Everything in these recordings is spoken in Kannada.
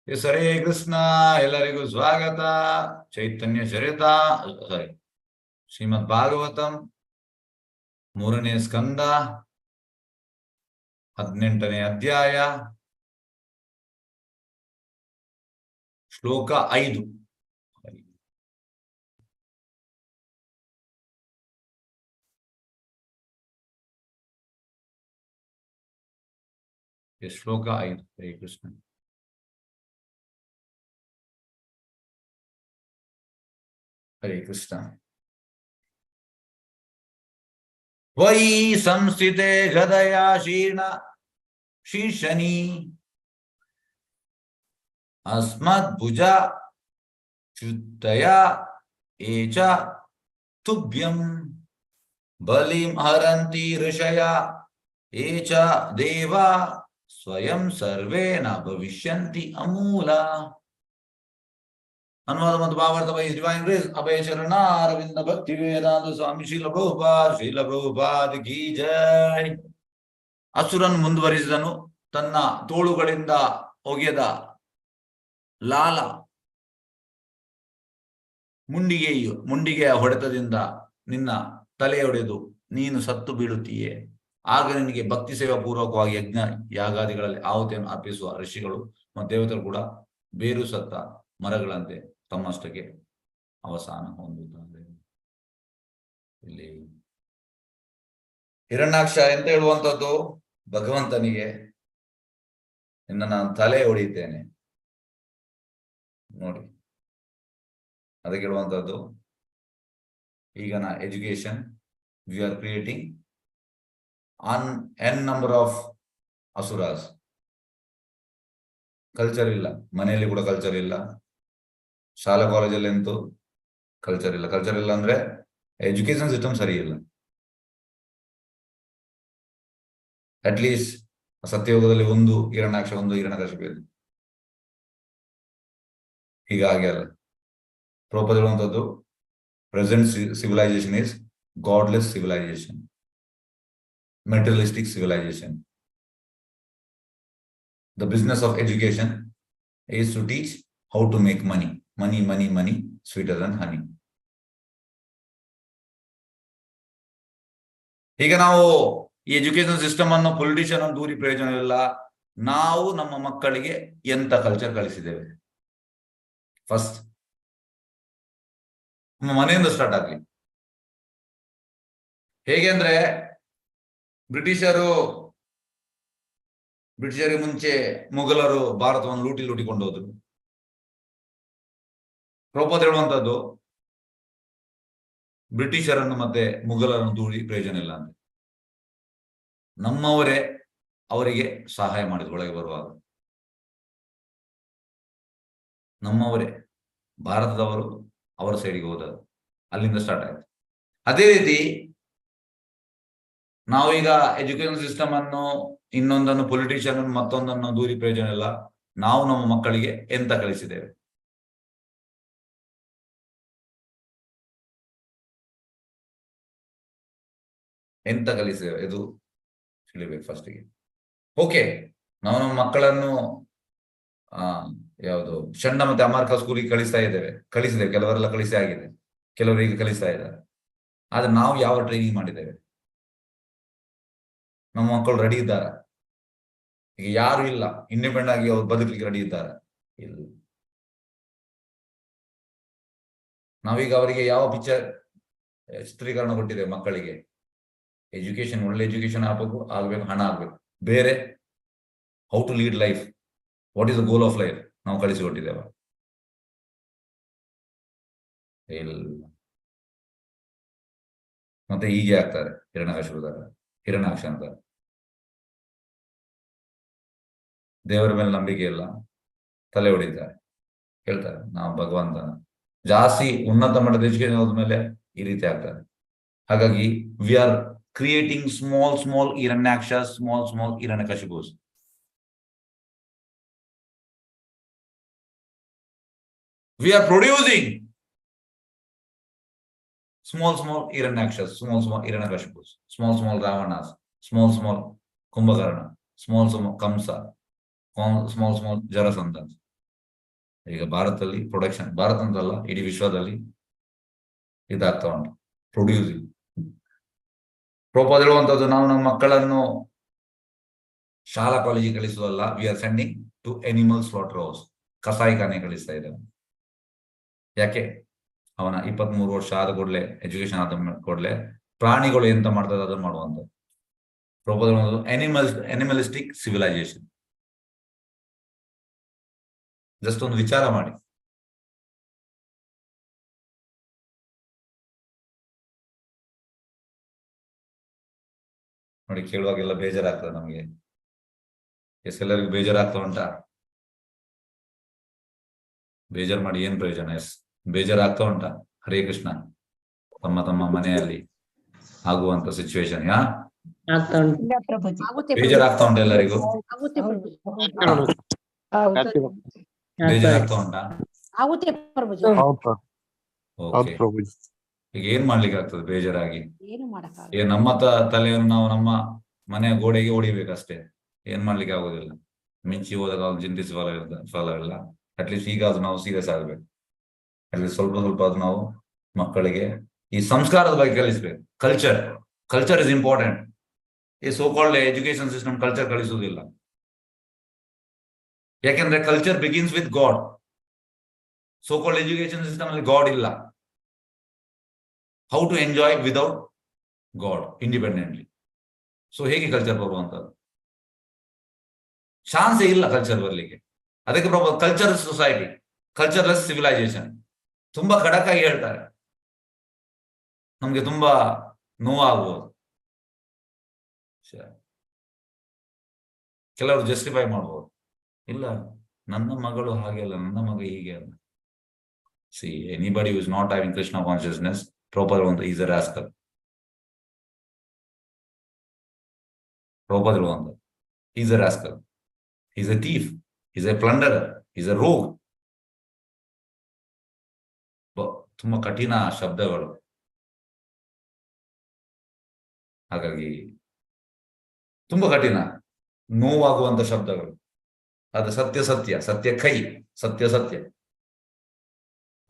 ಹರೇ ಕೃಷ್ಣ. ಎಲ್ಲರಿಗೂ ಸ್ವಾಗತ. ಚೈತನ್ಯ ಚರಿತ ಶ್ರೀಮದ್ ಭಾಗವತಂ 3ನೇ ಸ್ಕಂದ 18ನೇ ಅಧ್ಯಾಯ ಶ್ಲೋಕ 5. ಶ್ಲೋಕ 5. ಹರೇ ಕೃಷ್ಣ. ಹರೇ ಕೃಷ್ಣ. ವೈ ಸಂಸ್ಥಿತೆ ಹೃದಯ ಶೀರ್ಣ ಶೀರ್ಷಣಿ ಅಸ್ಮದ್ಭುಜ ಚ್ಯುತಯ ಏಚ ತುಭ್ಯಂ ಬಲಿಂ ಹರಂತಿ ಋಷಯ ಏಚ ದೇವ ಸ್ವಯಂ ಸರ್ವೇ ನ ಭವಿಷ್ಯಂತಿ ಅಮೂಲ. ಅನುವಾದ ಮತ್ತು ಭಾವಾರ್ಥ ಬೈ ಡಿವೈನ್ ಗ್ರೇಸ್ ಅಭಯ ಶರಣ ಅರವಿಂದ ಭಕ್ತಿ ವೇದಾಂತ ಸ್ವಾಮಿ ಶ್ರೀಲ ಪ್ರಭುಪಾದ್ ಕಿ ಜೈ. ಅಸುರನ್ ಮುಂದುವರಿಸಿದನು. ತನ್ನ ತೋಳುಗಳಿಂದ ಒಗೆದ ಲಾಲ ಮುಂಡಿಗೆಯ ಹೊಡೆತದಿಂದ ನಿನ್ನ ತಲೆಯೊಡೆದು ನೀನು ಸತ್ತು ಬೀಳುತ್ತೀಯೇ. ಆಗ ನಿನಗೆ ಭಕ್ತಿ ಸೇವಾ ಪೂರ್ವಕವಾಗಿ ಯಜ್ಞ ಯಾಗಾದಿಗಳಲ್ಲಿ ಆಹುತಿಯನ್ನು ಅರ್ಪಿಸುವ ಋಷಿಗಳು ಮತ್ತು ದೇವತರು ಕೂಡ ಬೇರು ಸತ್ತ ಮರಗಳಂತೆ ತಮ್ಮಷ್ಟಕ್ಕೆ ಅವಸಾನ ಹೊಂದುತ್ತಾರೆ. ಇಲ್ಲಿ ಹಿರಣ್ಯಾಕ್ಷ ಎಂತ ಹೇಳುವಂಥದ್ದು, ಭಗವಂತನಿಗೆ ಇನ್ನು ನಾನು ತಲೆ ಹೊಡೆಯುತ್ತೇನೆ ನೋಡಿ. ಅದಕ್ಕೆ ಹೇಳುವಂಥದ್ದು, ಈಗ ನಾ education we are creating n number of asuras. Culture ಇಲ್ಲ, ಮನೆಯಲ್ಲಿ ಕೂಡ ಕಲ್ಚರ್ ಇಲ್ಲ, ಶಾಲಾ ಕಾಲೇಜಲ್ಲಿ ಅಂತೂ ಕಲ್ಚರ್ ಇಲ್ಲ. ಕಲ್ಚರ್ ಇಲ್ಲ ಅಂದ್ರೆ ಎಜುಕೇಶನ್ ಸಿಸ್ಟಮ್ ಸರಿ ಇಲ್ಲ. ಅಟ್ಲೀಸ್ಟ್ ಸತ್ಯಯುಗದಲ್ಲಿ ಒಂದು ಹಿರಣ್ಯಾಕ್ಷ, ಒಂದು ಹಿರಣ್ಯಕಶಿಪು ಇದೆ. ಹೀಗಾಗಿ ಅಲ್ಲ. ಪ್ರಭುಪಾದ ಹೇಳುವಂಥದ್ದು, present civilization is godless civilization, materialistic civilization. The business of education is to teach how to make money. Money, money, money, sweeter than honey. ಈಗ ನಾವು ಈ ಎಜುಕೇಶನ್ ಸಿಸ್ಟಮ್ ಅನ್ನು ಪೊಲಿಟಿಷಿಯನ್ ಅನ್ನು ದೂರಿ ಪ್ರಯೋಜನ ಇಲ್ಲ. ನಾವು ನಮ್ಮ ಮಕ್ಕಳಿಗೆ ಎಂತ ಕಲ್ಚರ್ ಕಲಿಸಿದ್ದೇವೆ? ಫಸ್ಟ್ ನಮ್ಮ ಮನೆಯಿಂದ ಸ್ಟಾರ್ಟ್ ಆಗ್ಲಿ. ಹೇಗೆ ಅಂದ್ರೆ, ಬ್ರಿಟಿಷರಿಗೆ ಮುಂಚೆ ಮೊಘಲರು ಭಾರತವನ್ನು ಲೂಟಿಕೊಂಡು ಹೋದ್ರು. ಪ್ರಭುಪಾದ ಹೇಳುವಂತದ್ದು, ಬ್ರಿಟಿಷರನ್ನು ಮತ್ತೆ ಮೊಘಲರನ್ನು ದೂರಿ ಪ್ರಯೋಜನ ಇಲ್ಲ ಅಂತ. ನಮ್ಮವರೇ ಅವರಿಗೆ ಸಹಾಯ ಮಾಡಿದ್ರು. ಒಳಗೆ ಬರುವಾಗ ನಮ್ಮವರೇ, ಭಾರತದವರು ಅವರ ಸೈಡಿಗೆ ಹೋದರು. ಅಲ್ಲಿಂದ ಸ್ಟಾರ್ಟ್ ಆಯ್ತು. ಅದೇ ರೀತಿ ನಾವೀಗ ಎಜುಕೇಶನ್ ಸಿಸ್ಟಮ್ ಅನ್ನು, ಇನ್ನೊಂದನ್ನು ಪೊಲಿಟಿಷಿಯನ್ ಅನ್ನು, ಮತ್ತೊಂದನ್ನು ದೂರಿ ಪ್ರಯೋಜನ ಇಲ್ಲ. ನಾವು ನಮ್ಮ ಮಕ್ಕಳಿಗೆ ಎಂತ ಕಲಿಸಿದ್ದೇವೆ? ಎಂತ ಕಲಿಸಿದ್ದೇವೆ ಇದು ತಿಳಿಬೇಕು ಫಸ್ಟಿಗೆ. ಓಕೆ, ನಾವು ನಮ್ಮ ಮಕ್ಕಳನ್ನು ಯಾವುದು ಚಂಡ ಮತ್ತೆ ಅಮಾರ್ಕ ಸ್ಕೂಲಿಗೆ ಕಳಿಸಿದ್ದೇವೆ. ಕೆಲವರೆಲ್ಲ ಕಳಿಸಿ ಆಗಿದೆ, ಕೆಲವರಿಗೆ ಕಲಿಸ್ತಾ ಇದ್ದಾರೆ. ಆದ್ರೆ ನಾವು ಯಾವ ಟ್ರೈನಿಂಗ್ ಮಾಡಿದ್ದೇವೆ? ನಮ್ಮ ಮಕ್ಕಳು ರೆಡಿ ಇದ್ದಾರ? ಈಗ ಯಾರು ಇಲ್ಲ ಇಂಡಿಪೆಂಡೆಂಟ್ ಆಗಿ ಅವ್ರು ಬದುಕಲಿಕ್ಕೆ ರೆಡಿ ಇದ್ದಾರ? ಇಲ್ಲ. ನಾವೀಗ ಅವರಿಗೆ ಯಾವ ಪಿಕ್ಚರ್ ಚಿತ್ರೀಕರಣ ಕೊಟ್ಟಿದ್ದೇವೆ ಮಕ್ಕಳಿಗೆ? ಎಜುಕೇಶನ್, ಒಳ್ಳೆ ಎಜುಕೇಶನ್ ಆಗ್ಬೇಕು, ಹಣ ಆಗ್ಬೇಕು. ಬೇರೆ how to lead life, what is the goal of life ನಾವು ಕಳಿಸಿಕೊಟ್ಟಿದ್ದೇವ? ಇಲ್ಲ. ಮತ್ತೆ ಹೀಗೆ ಆಗ್ತಾರೆ ಹಿರಣ್ಯಾಕ್ಷ ಅಂತ. ದೇವರ ಮೇಲೆ ನಂಬಿಕೆ ಇಲ್ಲ, ತಲೆ ಹೊಡಿತಾರೆ, ಹೇಳ್ತಾರೆ ನಾವು ಭಗವಂತನ. ಜಾಸ್ತಿ ಉನ್ನತ ಮಟ್ಟದ ಎಜುಕೇಶನ್ ಹೋದ್ಮೇಲೆ ಈ ರೀತಿ ಆಗ್ತಾರೆ. ಹಾಗಾಗಿ we are creating small Hiranyaksha, small Hiranyakashipus. We are producing small Hiranyakshas, small Hiranyakashipus, small Ravanas, small Kumbhakarna, small Kamsa, small Jarasandhas. ಈಗ ಭಾರತದಲ್ಲಿ ಪ್ರೊಡಕ್ಷನ್, ಭಾರತ ಅಂತಲ್ಲ ಇಡೀ ವಿಶ್ವದಲ್ಲಿ ಇದಾಗ್ತಾ ಉಂಟು ಪ್ರೊಡ್ಯೂಸಿಂಗ್. ಪ್ರಭುಪಾದರು ಹೇಳುವಂಥದ್ದು, ನಾವು ನಮ್ಮ ಮಕ್ಕಳನ್ನು ಶಾಲಾ ಕಾಲೇಜಿಗೆ ಕಳಿಸುವಲ್ಲ, we are sending to animal slaughter house, ಕಸಾಯಿಖಾನೆ ಕಳಿಸ್ತಾ ಇದ್ದೇವೆ. ಯಾಕೆ? ಅವನ 23 ವರ್ಷ ಆದ ಕೂಡಲೇ, ಎಜುಕೇಶನ್ ಆದ ಕೂಡಲೇ ಪ್ರಾಣಿಗಳು ಎಂತ ಮಾಡ್ತದೆ ಅದನ್ನು ಮಾಡುವಂಥದ್ದು. ಪ್ರಭುಪಾದರು ಅನಿಮಲಿಸ್ಟಿಕ್ ಸಿವಿಲೈಸೇಷನ್. ಜಸ್ಟ್ ಒಂದು ವಿಚಾರ ಮಾಡಿ. ನೋಡಿ, ಕೇಳುವಾಗೆಲ್ಲ ಬೇಜಾರಾಗ್ತದೆ ನಮಗೆ. ಎಲ್ಲರಿಗೂ ಬೇಜಾರಾಗ್ತಾ ಉಂಟಾ? ಬೇಜಾರು ಮಾಡಿ ಏನ್ ಪ್ರಯೋಜನ? ಬೇಜಾರಾಗ್ತಾ ಉಂಟಾ? ಹರೇ ಕೃಷ್ಣ. ತಮ್ಮ ಮನೆಯಲ್ಲಿ ಆಗುವಂತ ಸಿಚುವೇಶನ್ ಬೇಜಾರಾಗ್ತಾ ಉಂಟಾ ಎಲ್ಲರಿಗೂ? ಬೇಜಾರಾಗ್ತಾ ಉಂಟಾ? ಓಕೆ, ಈಗ ಏನ್ ಮಾಡ್ಲಿಕ್ಕೆ ಆಗ್ತದೆ ಬೇಜಾರಾಗಿ? ಈಗ ನಮ್ಮ ತಲೆಯನ್ನು ನಾವು ನಮ್ಮ ಮನೆಯ ಗೋಡೆಗೆ ಹೊಡಿಬೇಕಷ್ಟೇ, ಏನ್ ಮಾಡ್ಲಿಕ್ಕೆ ಆಗೋದಿಲ್ಲ. ಮಿಂಚಿ ಹೋದಾಗ ಅವ್ನು ಚಿಂತಿಸಿ ಫಲವಿಲ್ಲ. ಅಟ್ಲೀಸ್ಟ್ ಈಗ ಅದು ನಾವು ಸೀರಿಯಸ್ ಆಗ್ಬೇಕು. ಅಟ್ಲೀಸ್ಟ್ ಸ್ವಲ್ಪ ಅದು ನಾವು ಮಕ್ಕಳಿಗೆ ಈ ಸಂಸ್ಕಾರದ ಬಗ್ಗೆ ಕಲಿಸ್ಬೇಕು. Culture is important. ಈ so called education system culture ಕಲಿಸುವುದಿಲ್ಲ. ಯಾಕೆಂದ್ರೆ culture begins with God. So called education system ಅಲ್ಲಿ ಗಾಡ್ ಇಲ್ಲ. How to enjoy without God independently. So ಹೇಗೆ ಕಲ್ಚರ್ ಬರುವಂತದ್ದು? ಚಾನ್ಸೇ ಇಲ್ಲ ಕಲ್ಚರ್ ಬರ್ಲಿಕ್ಕೆ. ಅದಕ್ಕೆ ಕಲ್ಚರ್ ಸೊಸೈಟಿ, ಕಲ್ಚರ್ಲೆಸ್ ಸಿವಿಲೈಸೇಷನ್. ತುಂಬಾ ಖಡಕ್ಕಾಗಿ ಹೇಳ್ತಾರೆ, ನಮ್ಗೆ ತುಂಬಾ ನೋವಾಗಬಹುದು. ಕೆಲವರು ಜಸ್ಟಿಫೈ ಮಾಡಬಹುದು, ಇಲ್ಲ ನನ್ನ ಮಗಳು ಹಾಗೆ ಅಲ್ಲ, ನನ್ನ ಮಗ ಹೀಗೆ ಅಲ್ಲ. See, anybody who is not having Krishna consciousness, proper one is a rascal. Proper one, he's a rascal. He's a thief. He's a plunderer. He's a rogue. ತುಂಬಾ ಕಠಿಣ ಶಬ್ದಗಳು. ಹಾಗಾಗಿ ತುಂಬಾ ಕಠಿಣ, ನೋವಾಗುವಂತ ಶಬ್ದಗಳು. ಅದು ಸತ್ಯ ಕೈ, ಸತ್ಯ.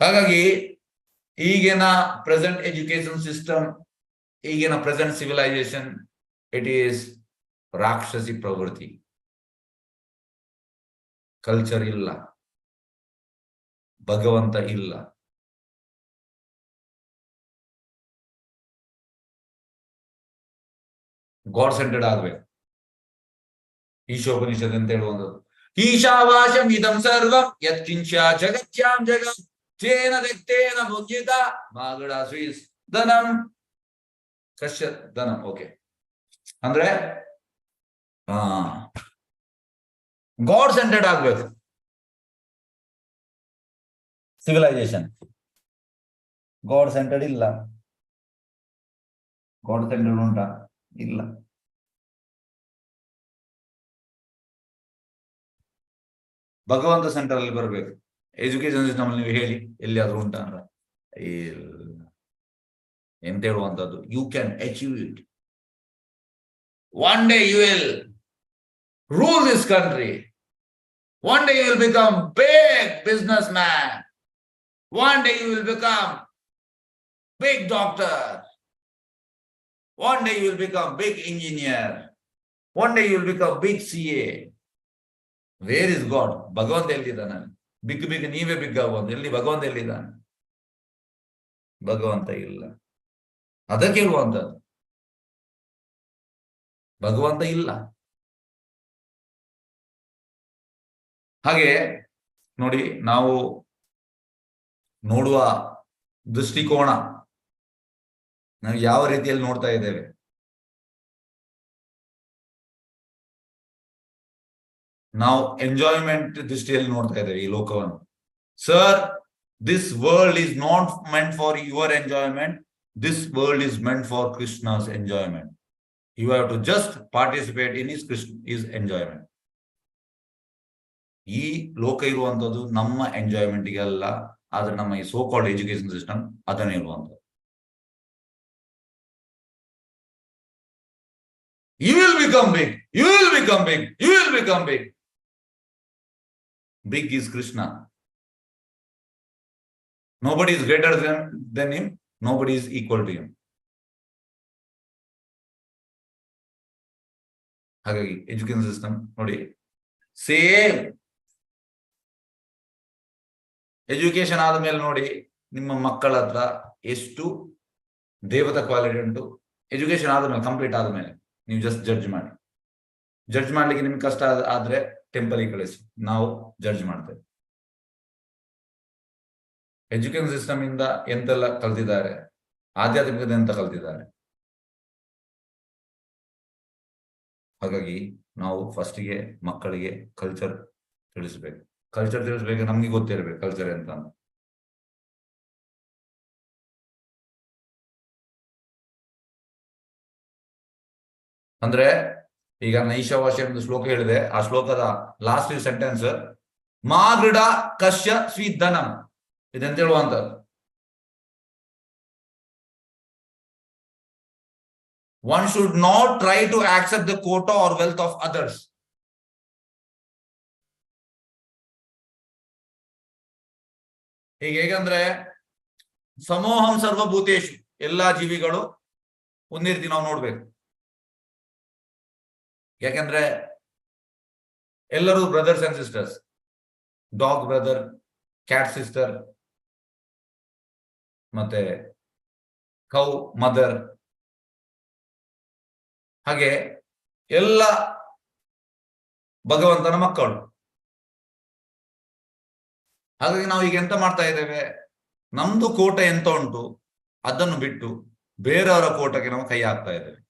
ಹಾಗಾಗಿ ಈಗಿನ ಪ್ರೆಸೆಂಟ್ ಎಜುಕೇಶನ್ ಸಿಸ್ಟಮ್, ಈಗಿನ ಪ್ರೆಸೆಂಟ್ ಸಿವಿಲೈಸೇಷನ್, ಇಟ್ ಈಸ್ ರಾಕ್ಷಸಿ ಪ್ರವೃತ್ತಿ. ಕಲ್ಚರ್ ಇಲ್ಲ, ಭಗವಂತ ಇಲ್ಲ. ಗಾಡ್ ಸೆಂಟರ್ಡ್ ಆಗ್ಬೇಕು. ಈಶೋಪನಿಷತ್ ಅಂತ ಹೇಳುವಂಥದ್ದು, ಈಶಾವಾಶಂ ಇದಂ ಸರ್ವಂ ಯತ್ಕಿಂಚ ಜಗತ್ಯಾಂ ಜಗತ್ ತೇನ ದತ್ತೇನ ಭುಜ್ಯಿತ ಮಾಗಡ ಸ್ವೀಸ್ ಧನಂ ಕಶ್ಯ ಧನಂ. ಓಕೆ, ಅಂದ್ರೆ ಗಾಡ್ ಸೆಂಟರ್ಡ್ ಆಗ್ಬೇಕು ಸಿವಿಲೈಸೇಷನ್. ಗಾಡ್ ಸೆಂಟರ್ಡ್ ಇಲ್ಲ. ಗಾಡ್ ಸೆಂಟರ್ಡ್ ಉಂಟಾ? ಇಲ್ಲ. ಭಗವಂತ ಸೆಂಟರ್ ಅಲ್ಲಿ ಬರಬೇಕು. ಎಜುಕೇಶನ್ ಸಿಸ್ಟಮ್ ಅಲ್ಲಿ ನೀವು ಹೇಳಿ ಎಲ್ಲಿಯಾದ್ರೂ ಉಂಟಾ ಅಂತ? ಎಂತ ಹೇಳುವಂತದ್ದು, you can achieve it. One day you will rule this country. One day you will become big businessman. One day you will become big doctor. One day you will become big engineer. One day you will become big CA. Where is God? ಭಗವಂತ ಎಲ್ಲಿದ್ದಾನೆ? ಬಿಗ್ ನೀವೇ ಬಿಗ್ ಆಗುವಂತ. ಎಲ್ಲಿ ಭಗವಂತ ಎಲ್ಲಿದ್ದಾನೆ? ಭಗವಂತ ಇಲ್ಲ. ಅದಕ್ಕೆ ಹೇಳುವಂತದ್ದು, ಭಗವಂತ ಇಲ್ಲ. ಹಾಗೆ ನೋಡಿ, ನಾವು ನೋಡುವ ದೃಷ್ಟಿಕೋನ, ನಾವು ಯಾವ ರೀತಿಯಲ್ಲಿ ನೋಡ್ತಾ ಇದ್ದೇವೆ. ನಾವು ಎಂಜಾಯ್ಮೆಂಟ್ ದೃಷ್ಟಿಯಲ್ಲಿ ನೋಡ್ತಾ ಇದ್ದೇವೆ ಈ ಲೋಕವನ್ನು. Sir, this world is not meant for your enjoyment. This world is meant for Krishna's enjoyment. You have to just participate in his enjoyment. ಈ ಲೋಕ ಇರುವಂತದ್ದು ನಮ್ಮ ಎಂಜಾಯ್ಮೆಂಟ್ಗೆ ಅಲ್ಲ, ಆದ್ರೆ ನಮ್ಮ ಈ ಸೋ ಕಾಲ್ಡ್ ಎಜುಕೇಶನ್ ಸಿಸ್ಟಮ್ ಅದನ್ನೇ ಇರುವಂತದ್ದು. You will become big. You will become big. You will become big. Big is Krishna. Nobody is greater than him. Nobody is equal to him. ಹಾಗಾಗಿ ಎಜುಕೇಶನ್ ಸಿಸ್ಟಮ್ ನೋಡಿ, ಸೇಮ್ ಎಜುಕೇಶನ್ ಆದ್ಮೇಲೆ ನೋಡಿ ನಿಮ್ಮ ಮಕ್ಕಳ ಹತ್ರ ಎಷ್ಟು ದೇವತಾ ಕ್ವಾಲಿಟಿ ಉಂಟು. ಎಜುಕೇಶನ್ ಆದ್ಮೇಲೆ, ಕಂಪ್ಲೀಟ್ ಆದ್ಮೇಲೆ ನೀವು ಜಸ್ಟ್ ಜಡ್ಜ್ ಮಾಡಿ. ಜಡ್ಜ್ ಮಾಡ್ಲಿಕ್ಕೆ ನಿಮ್ಗೆ ಕಷ್ಟ ಆದ್ರೆ ಟೆಂಪಲ್ಗೆ ಕಳಿಸಿ, ನಾವು ಜಡ್ಜ್ ಮಾಡ್ತೇವೆ. ಎಜುಕೇಶನ್ ಸಿಸ್ಟಮ್ ಇಂದ ಎಂತೆಲ್ಲ ಕಲ್ತಿದ್ದಾರೆ, ಆಧ್ಯಾತ್ಮಿಕತೆ ಎಂತ ಕಲ್ತಿದ್ದಾರೆ. ಹಾಗಾಗಿ ನಾವು ಫಸ್ಟಿಗೆ ಮಕ್ಕಳಿಗೆ ಕಲ್ಚರ್ ತಿಳಿಸ್ಬೇಕು. ಕಲ್ಚರ್ ತಿಳಿಸ್ಬೇಕು, ನಮ್ಗೆ ಗೊತ್ತಿರ್ಬೇಕು ಕಲ್ಚರ್ ಎಂತ. ಅಂದ್ರೆ ಈಗ ನೈಷವಾಸ್ಯ ಒಂದು ಶ್ಲೋಕ ಹೇಳಿದೆ, ಆ ಶ್ಲೋಕದ ಲಾಸ್ಟ್ ಸೆಂಟೆನ್ಸ್ ಮಾ ಗೃಢ ಕಶ್ಯ ಸ್ವೀಧನಂ ಇದೆಂತ ಹೇಳುವಂತದ್ದು. One should not try to accept the quota or wealth of others. ಹೇಗಂದ್ರೆ ಸಮೋಹಂ ಸರ್ವಭೂತೇಶು, ಎಲ್ಲಾ ಜೀವಿಗಳು ಒಂದೇ ರೀತಿ ನಾವು ನೋಡ್ಬೇಕು. ಯಾಕಂದ್ರೆ ಎಲ್ಲರೂ brothers and sisters. Dog brother, cat sister, ಮತ್ತೆ ಕೌ ಮದರ್. ಹಾಗೆ ಎಲ್ಲ ಭಗವಂತನ ಮಕ್ಕಳು. ಹಾಗಾಗಿ ನಾವು ಈಗ ಎಂತ ಮಾಡ್ತಾ ಇದ್ದೇವೆ, ನಮ್ದು ಕೋಟ ಎಂತ ಉಂಟು ಅದನ್ನು ಬಿಟ್ಟು ಬೇರೆಯವರ ಕೋಟಕ್ಕೆ ನಾವು ಕೈ ಹಾಕ್ತಾ ಇದ್ದೇವೆ.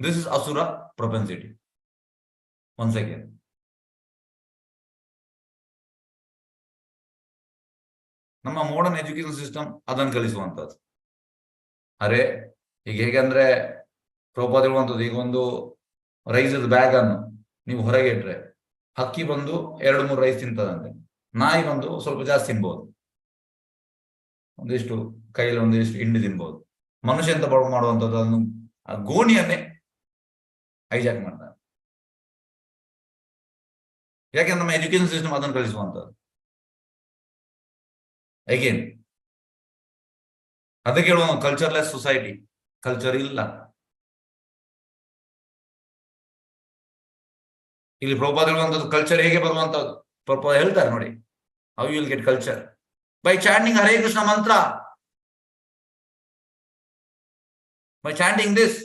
ದಿಸ್ ಇಸ್ ಅಸುರ ಪ್ರೊಪೆನ್ಸಿಟಿ. ಒನ್ಸ್ ಅಗೇನ್, ನಮ್ಮ ಮಾಡರ್ನ್ ಎಜುಕೇಶನ್ ಸಿಸ್ಟಮ್ ಅದನ್ನು ಕಲಿಸುವಂತದ್ದು. ಅರೆ ಈಗ ಹೇಗಂದ್ರೆ ಪ್ರಭುಪಾದ ಹೇಳುವಂಥದ್ದು, ಈಗ ಒಂದು ರೈಸದ ಬ್ಯಾಗ್ ಅನ್ನು ನೀವು ಹೊರಗೆ ಇಟ್ರೆ ಹಕ್ಕಿ ಬಂದು 2-3 ರೈಸ್ ತಿಂತದಂತೆ, ನಾಯಿ ಬಂದು ಸ್ವಲ್ಪ ಜಾಸ್ತಿ ತಿನ್ಬಹುದು, ಒಂದಿಷ್ಟು ಕೈಯಲ್ಲಿ ಒಂದಿಷ್ಟು ಹಿಂಡಿ ತಿನ್ಬಹುದು. ಮನುಷ್ಯ ಎಂತ ಮಾಡುವಂಥದ್ದು, ಅದನ್ನು ಆ ಗೋಣಿಯನ್ನೇ ಹೈಜಾಕ್ ಮಾಡ್ತಾರೆ. ಯಾಕೆಂದ್ರೆ ನಮ್ಮ ಎಜುಕೇಶನ್ ಸಿಸ್ಟಮ್ ಅದನ್ನು ಕಲಿಸುವಂಥದ್ದು. ಅಗೇನ್ ಅದಕ್ಕೆ ಹೇಳುವ ಕಲ್ಚರ್ಲೆಸ್ ಸೊಸೈಟಿ. ಕಲ್ಚರ್ ಇಲ್ಲ. ಇಲ್ಲಿ ಪ್ರಭುಪಾದ ಹೇಳುವಂಥದ್ದು ಕಲ್ಚರ್ ಹೇಗೆ ಬರುವಂತದ್ದು. ಪ್ರಭುಪಾದ ಹೇಳ್ತಾರೆ ನೋಡಿ, how you will get culture by chanting Hare Krishna mantra, by chanting this.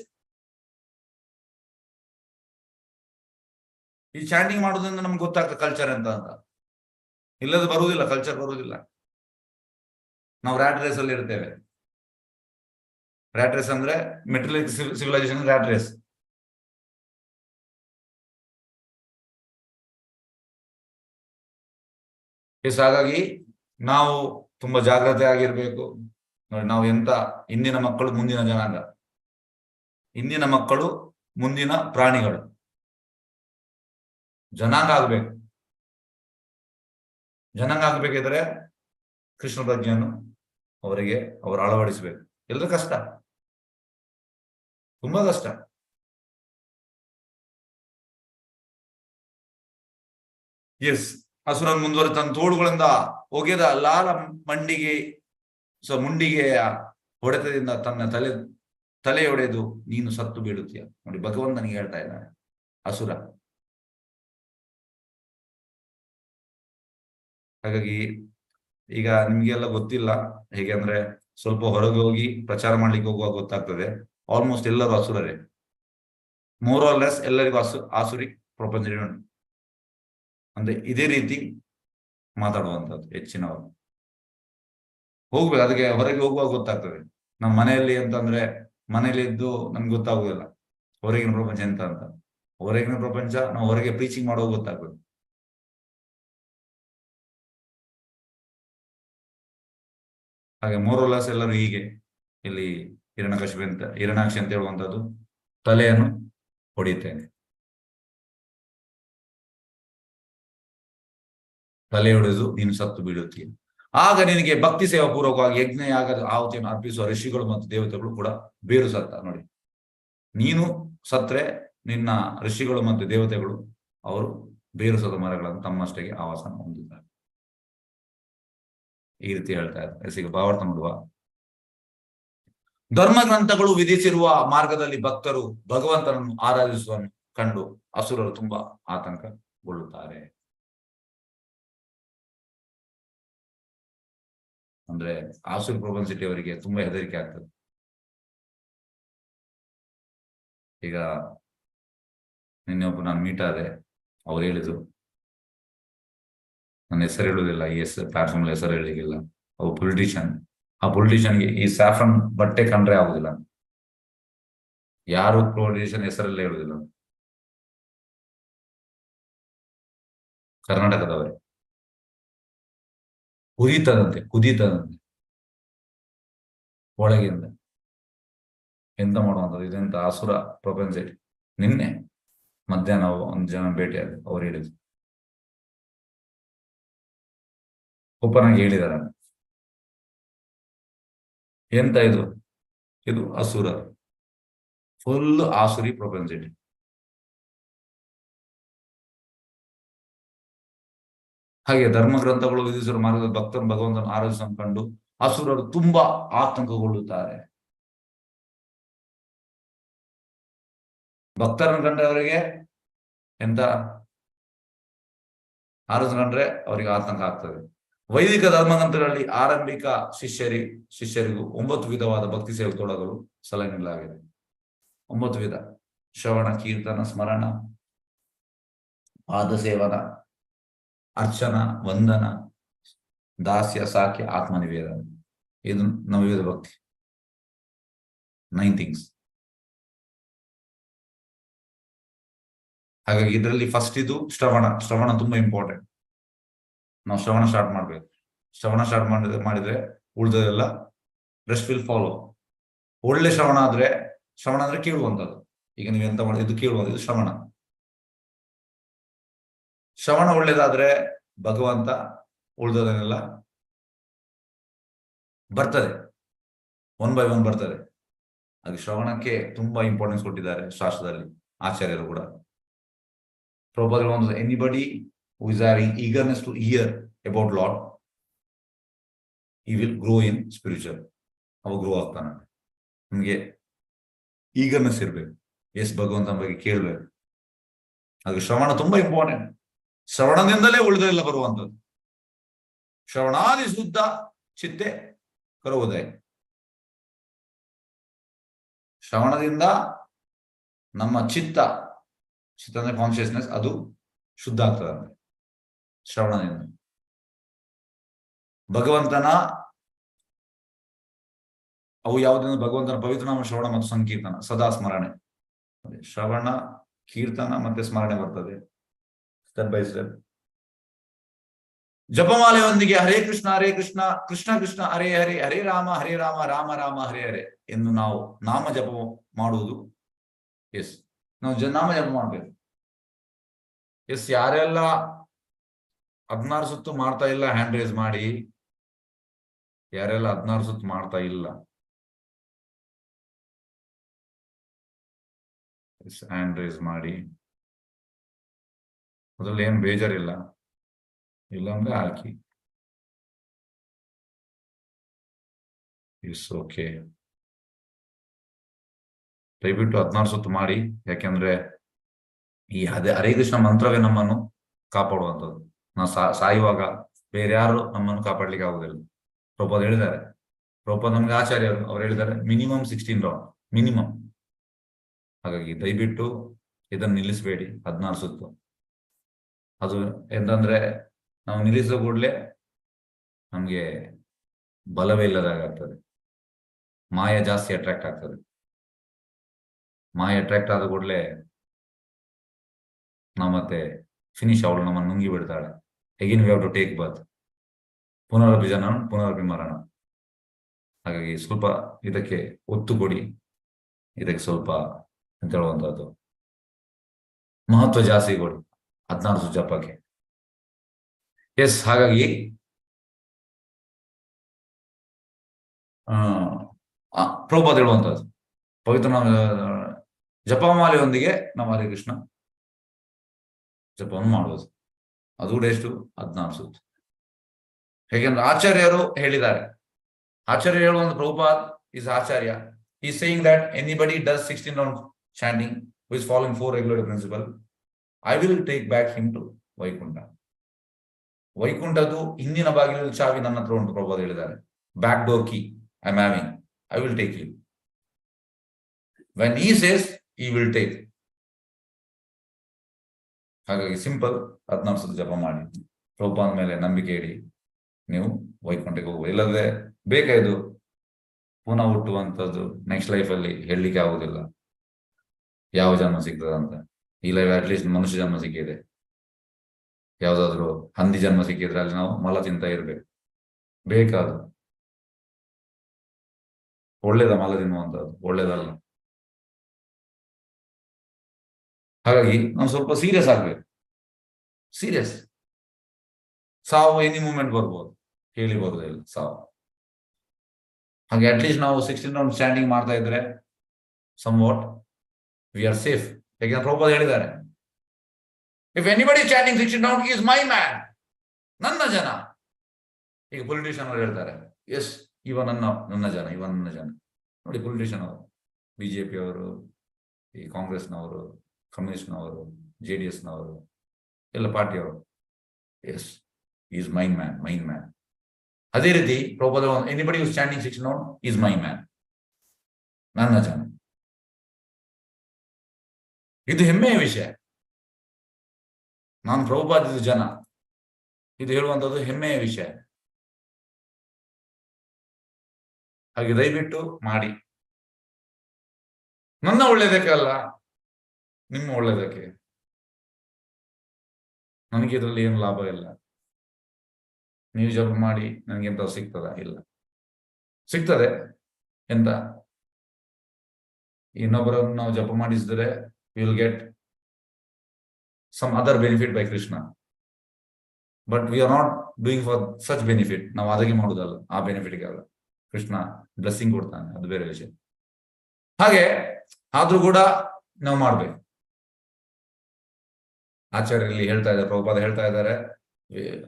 ಈ ಚಾಂಟಿಂಗ್ ಮಾಡೋದ್ರಿಂದ ನಮ್ಗೆ ಗೊತ್ತಾಗ್ತದೆ ಕಲ್ಚರ್ ಅಂತ. ಇಲ್ಲದ ಬರುವುದಿಲ್ಲ, ಕಲ್ಚರ್ ಬರುವುದಿಲ್ಲ. ನಾವು ರ್ಯಾಟ್ ರೇಸ್ ಅಲ್ಲಿ ಇರ್ತೇವೆ. ರ್ಯಾಟ್ ರೇಸ್ ಅಂದ್ರೆ ಮೆಟೀರಿಯಲ್ ಸಿವಿಲೈಸೇಷನ್ ರ್ಯಾಟ್ ರೇಸ್. ಹಾಗಾಗಿ ನಾವು ತುಂಬಾ ಜಾಗ್ರತೆ ಆಗಿರ್ಬೇಕು. ನೋಡಿ, ನಾವು ಎಂತ ಇಂದಿನ ಮಕ್ಕಳು ಮುಂದಿನ ಜನಾಂಗ, ಇಂದಿನ ಮಕ್ಕಳು ಮುಂದಿನ ಪ್ರಾಣಿಗಳು. ಜನಾಂಗ ಆಗ್ಬೇಕು. ಜನಾಂಗ ಆಗ್ಬೇಕಿದ್ರೆ ಕೃಷ್ಣ ಪ್ರಜ್ಞೆಯನ್ನು ಅವರು ಅಳವಡಿಸಬೇಕು. ಎಲ್ಲರೂ ಕಷ್ಟ, ತುಂಬಾ ಕಷ್ಟ. ಎಸ್, ಅಸುರನ್ ಮುಂದುವರೆ ತನ್ನ ತೋಳುಗಳಿಂದ ಒಗೆದ ಲಾಲ ಮುಂಡಿಗೆಯ ಹೊಡೆತದಿಂದ ತನ್ನ ತಲೆ ಹೊಡೆದು ನೀನು ಸತ್ತು ಬೀಳುತ್ತೀಯ. ನೋಡಿ, ಭಗವಂತನಿಗೆ ಹೇಳ್ತಾ ಇದ್ದಾನೆ ಅಸುರ. ಹಾಗಾಗಿ ಈಗ ನಿಮ್ಗೆಲ್ಲ ಗೊತ್ತಿಲ್ಲ, ಹೇಗೆ ಅಂದ್ರೆ ಸ್ವಲ್ಪ ಹೊರಗೆ ಹೋಗಿ ಪ್ರಚಾರ ಮಾಡ್ಲಿಕ್ಕೆ ಹೋಗುವಾಗ ಗೊತ್ತಾಗ್ತದೆ, ಆಲ್ಮೋಸ್ಟ್ ಎಲ್ಲರೂ ಅಸುರರೇ. ಮೋರ್ ಆರ್ ಲೆಸ್ ಎಲ್ಲರಿಗೂ ಆಸುರಿ ಪ್ರಪಂಚ ಉಂಟು. ಅಂದ್ರೆ ಇದೇ ರೀತಿ ಮಾತಾಡುವಂಥದ್ದು ಹೆಚ್ಚಿನವರು. ಹೋಗ್ಬೇಕು, ಅದಕ್ಕೆ ಹೊರಗೆ ಹೋಗುವಾಗ ಗೊತ್ತಾಗ್ತದೆ. ನಮ್ಮ ಮನೆಯಲ್ಲಿ ಅಂತಂದ್ರೆ ಮನೇಲಿ ಇದ್ದು ನಮ್ಗೆ ಗೊತ್ತಾಗುದಿಲ್ಲ ಹೊರಗಿನ ಪ್ರಪಂಚ ಎಂತ ಅಂತ. ಹೊರಗಿನ ಪ್ರಪಂಚ ನಾವು ಹೊರಗೆ ಪ್ರೀಚಿಂಗ್ ಮಾಡುವಾಗ ಗೊತ್ತಾಗ್ತದೆ. ಹಾಗೆ ಮೋರೋಲಾಸ್ ಎಲ್ಲರೂ ಹೀಗೆ. ಇಲ್ಲಿ ಹಿರಣ್ಯಾಕ್ಷಿ ಅಂತ ಹೇಳುವಂಥದ್ದು ತಲೆಯನ್ನು ಹೊಡಿತೇನೆ, ತಲೆ ಹೊಡೆದು ನೀನು ಸತ್ತು ಬೀಳುತ್ತೀನಿ. ಆಗ ನಿನಗೆ ಭಕ್ತಿ ಸೇವಾ ಪೂರ್ವಕವಾಗಿ ಯಜ್ಞ ಯಾಗದ ಆಹುತಿಯನ್ನು ಅರ್ಪಿಸುವ ಋಷಿಗಳು ಮತ್ತು ದೇವತೆಗಳು ಕೂಡ ಬೇರು ಸತ್ತ. ನೋಡಿ, ನೀನು ಸತ್ರೆ ನಿನ್ನ ಋಷಿಗಳು ಮತ್ತು ದೇವತೆಗಳು ಅವರು ಬೇರು ಸದ ಮರಗಳನ್ನು ತಮ್ಮಷ್ಟಕ್ಕೆ ಆವಾಸನ ಹೊಂದಿದ್ದಾರೆ. ಈ ರೀತಿ ಹೇಳ್ತಾ ಇದ್ದಾರೆ. ಈಗ ಭಾವಾರ್ಥ ನೋಡುವ. ಧರ್ಮಗ್ರಂಥಗಳು ವಿಧಿಸಿರುವ ಮಾರ್ಗದಲ್ಲಿ ಭಕ್ತರು ಭಗವಂತನನ್ನು ಆರಾಧಿಸುವನ್ನು ಕಂಡು ಅಸುರರು ತುಂಬಾ ಆತಂಕಗೊಳ್ಳುತ್ತಾರೆ. ಅಂದ್ರೆ ಆಸುರ ಪ್ರೊಪೆನ್ಸಿಟಿ ಅವರಿಗೆ ತುಂಬಾ ಹೆದರಿಕೆ ಆಗ್ತದೆ. ಈಗ ನಿನ್ನೆ ಒಬ್ಬ ನಾನು ಮೀಟ್ ಆದೆ, ಅವ್ರು ಹೇಳಿದ್ರು ನನ್ನ ಹೆಸರು ಹೇಳುವುದಿಲ್ಲ, ಈ ಪ್ಲಾಟ್ಫಾರ್ಮ್ ಹೆಸರು ಹೇಳಿಗಿಲ್ಲ, ಅವು ಪೊಲಿಟಿಷಿಯನ್. ಆ ಪೊಲಿಟಿಷಿಯನ್ಗೆ ಈ ಸ್ಯಾಫ್ರನ್ ಬಟ್ಟೆ ಕಂಡ್ರೆ ಆಗುದಿಲ್ಲ, ಯಾರು ಪೊಲಿಟಿಷಿಯನ್ ಹೆಸರಲ್ಲೇ ಹೇಳುದಿಲ್ಲ. ಕರ್ನಾಟಕದವರೇ. ಕುದೀತದಂತೆ ಒಳಗಿಂದ. ಎಂತ ಮಾಡುವಂಥದ್ದು, ಇದೆಂತ ಆಸುರ ಪ್ರೊಪೆನ್ಸಿಟಿ. ನಿನ್ನೆ ಮಧ್ಯಾಹ್ನ ಒಂದು ಜನ ಭೇಟಿಯಾದ, ಅವ್ರು ಹೇಳಿದ್ರು, ಓಪನ್ ಆಗಿ ಹೇಳಿದಾರೆ, ಎಂತ ಇದು ಅಸುರ, ಫುಲ್ ಆಸುರಿ ಪ್ರೊಪೆನ್ಸಿಟಿ. ಹಾಗೆ ಧರ್ಮಗ್ರಂಥಗಳು ವಿಧಿಸಿರುವ ಮಾರ್ಗದ ಭಕ್ತರು ಭಗವಂತನ ಆರಾಧಿಸನ್ನು ಕಂಡು ಅಸುರರು ತುಂಬಾ ಆತಂಕಗೊಳ್ಳುತ್ತಾರೆ. ಭಕ್ತರನ್ನು ಕಂಡ್ರೆ ಎಂತ ಆರಾಧನೆ ಕಂಡ್ರೆ ಅವರಿಗೆ ಆತಂಕ ಆಗ್ತದೆ. ವೈದಿಕ ಧರ್ಮಗ್ರಂಥಗಳಲ್ಲಿ ಆರಂಭಿಕ ಶಿಷ್ಯರಿಗೂ 9 ವಿಧವಾದ ಭಕ್ತಿ ಸೇವೆ ತೊಡಗಲು ಸಲಹೆ ನೀಡಲಾಗಿದೆ. 9 ವಿಧ: ಶ್ರವಣ, ಕೀರ್ತನ, ಸ್ಮರಣ, ಪಾದ ಸೇವನ, ಅರ್ಚನ, ವಂದನ, ದಾಸ್ಯ, ಸಾಖ್ಯ, ಆತ್ಮನಿವೇದನ. ಇದು ನವವಿಧ ಭಕ್ತಿ, 9 ಥಿಂಗ್ಸ್. ಹಾಗಾಗಿ ಇದರಲ್ಲಿ ಫಸ್ಟ್ ಇದು ಶ್ರವಣ ತುಂಬಾ ಇಂಪಾರ್ಟೆಂಟ್. ನಾವು ಶ್ರವಣ ಸ್ಟಾರ್ಟ್ ಮಾಡ್ಬೇಕು. ಶ್ರವಣ ಸ್ಟಾರ್ಟ್ ಮಾಡಿದ್ರೆ ಉಳಿದೆಲ್ಲ ರೆಸ್ಟ್ ವಿಲ್ ಫಾಲೋ. ಒಳ್ಳೆ ಶ್ರವಣ ಅಂದ್ರೆ ಕೇಳುವಂಥದ್ದು. ಈಗ ನೀವು ಎಂತ ಮಾಡಿ, ಇದು ಕೇಳುವಂಥದ್ದು, ಇದು ಶ್ರವಣ ಒಳ್ಳೇದಾದ್ರೆ ಭಗವಂತ ಉಳಿದದನ್ನೆಲ್ಲ ಬರ್ತದೆ, 1 by 1 ಬರ್ತದೆ. ಅದು ಶ್ರವಣಕ್ಕೆ ತುಂಬಾ ಇಂಪಾರ್ಟೆನ್ಸ್ ಕೊಟ್ಟಿದ್ದಾರೆ ಶಾಸ್ತ್ರದಲ್ಲಿ ಆಚಾರ್ಯರು ಕೂಡ. Probably anybody who is having eagerness to hear about Lord, he will grow in spiritual. ಅವ ಗ್ರೋ ಆಗ್ತಾನೆ. ನಮ್ಗೆ ಈಗರ್ನೆಸ್ ಇರ್ಬೇಕು, ಎಸ್ ಭಗವಂತನ ಬಗ್ಗೆ ಕೇಳ್ಬೇಕು. ಅದು ಶ್ರವಣ ತುಂಬಾ ಇಂಪಾರ್ಟೆಂಟ್. ಶ್ರವಣದಿಂದಲೇ ಉಳಿದೆಲ್ಲ ಬರುವಂಥದ್ದು. ಶ್ರವಣಾದಿ ಶುದ್ಧ ಚಿತ್ತೆ ಕರುವುದೇ. ಶ್ರವಣದಿಂದ ನಮ್ಮ ಚಿತ್ತ ಅಂದ್ರೆ ಕಾನ್ಶಿಯಸ್ನೆಸ್, ಅದು ಶುದ್ಧ ಆಗ್ತದೆ. ಶ್ರವಣದಿಂದ ಭಗವಂತನ ಅವು ಯಾವುದರಿಂದ ಭಗವಂತನ ಪವಿತ್ರನಾಮ ಶ್ರವಣ ಮತ್ತು ಸಂಕೀರ್ತನ, ಸದಾ ಸ್ಮರಣೆ. ಶ್ರವಣ, ಕೀರ್ತನ ಮತ್ತೆ ಸ್ಮರಣೆ ಬರ್ತದೆ step by step. ಜಪಮಾಲೆಯೊಂದಿಗೆ Hare Krishna Krishna Krishna ಹರೇ ಹರೇ, ಹರೇ ರಾಮ ರಾಮ ರಾಮ ಹರೇ ಹರೇ ಎಂದು ನಾವು ನಾಮ ಜಪ ಮಾಡುವುದು. ಎಸ್, ನಾವು ನಾಮ ಜಪ ಮಾಡ್ಬೇಕು. ಎಸ್, ಯಾರೆಲ್ಲ 16 ಸುತ್ತು ಮಾಡ್ತಾ ಇಲ್ಲ ಹ್ಯಾಂಡ್ ರೇಸ್ ಮಾಡಿ. ಯಾರೆಲ್ಲ 16 ಸುತ್ತು ಮಾಡ್ತಾ ಇಲ್ಲ ಹ್ಯಾಂಡ್ ರೇಸ್ ಮಾಡಿ. ಅದ್ರಲ್ಲಿ ಏನು ಬೇಜಾರಿಲ್ಲ, ಇಲ್ಲಾಂದ್ರೆ ಹಾಕಿ. It's okay. ದಯವಿಟ್ಟು 16 ಸುತ್ತು ಮಾಡಿ. ಯಾಕೆಂದ್ರೆ ಈ ಹರೇ ಕೃಷ್ಣ ಮಂತ್ರವೇ ನಮ್ಮನ್ನು ಕಾಪಾಡುವಂಥದ್ದು. ನಾವು ಸಾಯುವಾಗ ಬೇರೆ ಯಾರು ನಮ್ಮನ್ನು ಕಾಪಾಡ್ಲಿಕ್ಕೆ ಆಗುದಿಲ್ಲ. ಪ್ರಭುಪಾದ ಹೇಳಿದ್ದಾರೆ, ಪ್ರಭುಪಾದ ನಮ್ಗೆ ಆಚಾರ್ಯರು ಅವ್ರು ಹೇಳಿದ್ದಾರೆ, ಮಿನಿಮಮ್ 16 ರೌಂಡ್ ಮಿನಿಮಮ್. ಹಾಗಾಗಿ ದಯವಿಟ್ಟು ಇದನ್ನು ನಿಲ್ಲಿಸಬೇಡಿ 16 ಸುತ್ತು. ಅದು ಎಂತಂದ್ರೆ ನಾವು ನಿಲ್ಲಿಸೋ ಕೂಡಲೇ ನಮ್ಗೆ ಬಲವೇ ಇಲ್ಲದಾಗ್ತದೆ. ಮಾಯ ಜಾಸ್ತಿ ಅಟ್ರಾಕ್ಟ್ ಆಗ್ತದೆ. ಮಾಯ ಅಟ್ರಾಕ್ಟ್ ಆದ ಕೂಡಲೇ ನಾವು ಮತ್ತೆ ಫಿನಿಶ್, ಅವಳು ನಮ್ಮನ್ನು ನುಂಗಿ ಬಿಡ್ತಾಳೆ. ಎಗಿನ್ ವಿ ಹ್ಯಾವ್ ಟು ಟೇಕ್ ಬರ್ತ್, ಪುನರಪಿ ಜನನ ಪುನರಪಿ ಮರಣ. ಹಾಗಾಗಿ ಸ್ವಲ್ಪ ಇದಕ್ಕೆ ಒತ್ತು ಕೊಡಿ. ಇದಕ್ಕೆ ಸ್ವಲ್ಪ ಅಂತ ಹೇಳುವಂಥದ್ದು ಮಹತ್ವ ಜಾಸ್ತಿ ಕೊಡಿ 16 ಜಪಕ್ಕೆ. ಎಸ್, ಹಾಗಾಗಿ ಪ್ರಭುಪಾದ ಹೇಳುವಂಥದ್ದು ಪವಿತ್ರ ಜಪಮಾಲೆಯೊಂದಿಗೆ ನಾವು ಹರೇ ಕೃಷ್ಣ ಜಪವನ್ನು ಮಾಡುವುದು. ಅದು ಕೂಡ ಎಷ್ಟು? 16 ಸುತ್ತು. ಹೇಗೆಂದ್ರೆ ಆಚಾರ್ಯರು ಹೇಳಿದ್ದಾರೆ. ಆಚಾರ್ಯ ಹೇಳುವಂತ Prabhupad is Acharya. He is saying that anybody does 16 round chanting who is following 4 regular principle, I will take back him to Vaikunta. ವೈಕುಂಠದ್ದು ಹಿಂದಿನ ಬಾಗಿಲು ಚಾವಿ ನನ್ನ ಹತ್ರ ಉಂಟು ಪ್ರಭುಪಾದ್ ಹೇಳಿದ್ದಾರೆ. Back door key I am having, I will take you. When he says, he will take. ಹಾಗಾಗಿ ಸಿಂಪಲ್ 14 ಸಲ ಜಪ ಮಾಡಿ ಪ್ರಭುಪಾದ ಮೇಲೆ ನಂಬಿಕೆ ಇಡಿ, ನೀವು ವೈಕುಂಠಕ್ಕೆ ಹೋಗ್ಬೋದು. ಇಲ್ಲದೆ ಬೇಕಾಯ್ದು ಪುನಃ ಹುಟ್ಟುವಂಥದ್ದು ನೆಕ್ಸ್ಟ್ ಲೈಫಲ್ಲಿ ಹೇಳಲಿಕ್ಕೆ ಆಗುದಿಲ್ಲ ಯಾವ ಜನ್ಮ ಸಿಗ್ತದ ಅಂತ. ಈ ಲೈಫ್ ಅಟ್ಲೀಸ್ಟ್ ಮನುಷ್ಯ ಜನ್ಮ ಸಿಕ್ಕಿದೆ, ಯಾವ್ದಾದ್ರು ಹಂದಿ ಜನ್ಮ ಸಿಕ್ಕಿದ್ರೆ ಅಲ್ಲಿ ನಾವು ಮಲ ತಿಂತ ಇರ್ಬೇಕು. ಬೇಕಾದ ಒಳ್ಳೇದ ಮಲ ತಿನ್ನುವಂಥದ್ದು, ಒಳ್ಳೇದಲ್ಲ. ಹಾಗಾಗಿ ನಾವು ಸ್ವಲ್ಪ ಸೀರಿಯಸ್ ಆಗ್ಬೇಕು. ಸೀರಿಯಸ್. ಸಾವು ಎನಿ ಮೂಮೆಂಟ್ ಬರ್ಬೋದು, ಹೇಳಿ ಬರೋದಿಲ್ಲ ಸಾವು. ಹಾಗೆ ಅಟ್ಲೀಸ್ಟ್ ನಾವು 16 ರೌಂಡ್ ಸ್ಟ್ಯಾಂಡಿಂಗ್ ಮಾಡ್ತಾ ಇದ್ರೆ somewhat we are safe. ಯಾಕೆಂದ್ರೆ ಪ್ರಭುಪಾದ ಹೇಳಿದ್ದಾರೆ, if anybody standing 16 round is my man, ನನ್ನ ಜನ. ಈಗ ಪೊಲಿಟಿಷಿಯನ್ ಅವರು ಹೇಳ್ತಾರೆ, ಎಸ್ ಇವ ನನ್ನ ಜನ, ಇವ ನನ್ನ ಜನ. ನೋಡಿ ಪೊಲಿಟಿಷಿಯನ್ ಅವರು, ಬಿಜೆಪಿ ಅವರು, ಈ ಕಾಂಗ್ರೆಸ್ನವರು, ಕಮ್ಯುನಿಸ್ಟ್ನವರು, JDSನವರು, ಎಲ್ಲ ಪಾರ್ಟಿಯವರು, yes is mine man, mine man. ಅದೇ ರೀತಿ Prabhupada anybody you standing 16 round is my man, ನನ್ನ ಜನ. ಇದು ಹೆಮ್ಮೆಯ ವಿಷಯ. ನಾನು ಪ್ರಭುಪಾದಿದ ಜನ, ಇದು ಹೇಳುವಂಥದ್ದು ಹೆಮ್ಮೆಯ ವಿಷಯ. ಹಾಗೆ ದಯವಿಟ್ಟು ಮಾಡಿ, ನನ್ನ ಒಳ್ಳೇದಕ್ಕೆ ಅಲ್ಲ, ನಿಮ್ಮ ಒಳ್ಳೇದಕ್ಕೆ. ನನಗೆ ಇದರಲ್ಲಿ ಏನು ಲಾಭ ಇಲ್ಲ. ನೀವು ಜಪ ಮಾಡಿ ನನಗೆಂತ ಸಿಗ್ತದ? ಇಲ್ಲ. ಸಿಗ್ತದೆ ಎಂತ? ಇನ್ನೊಬ್ಬರನ್ನು ನಾವು ಜಪ ಮಾಡಿಸಿದ್ರೆ will get some other benefit by Krishna, but we are not doing for such benefit. ನಾವು ಅದಕ್ಕೆ ಮಾಡುದಲ್ಲ, ಆ ಬೆನಿಫಿಟ್ಗೆ ಅಲ್ಲ. ಕೃಷ್ಣ ಬ್ಲೆಸ್ಸಿಂಗ್ ಕೊಡ್ತಾನೆ, ಅದು ಬೇರೆ ವಿಷಯ. ಹಾಗೆ ಆದ್ರೂ ಕೂಡ ನಾವು ಮಾಡ್ಬೇಕು. ಆಚಾರ್ಯರಲ್ಲಿ ಹೇಳ್ತಾ ಇದ್ದಾರೆ, ಪ್ರಭುಪಾದ ಹೇಳ್ತಾ ಇದ್ದಾರೆ,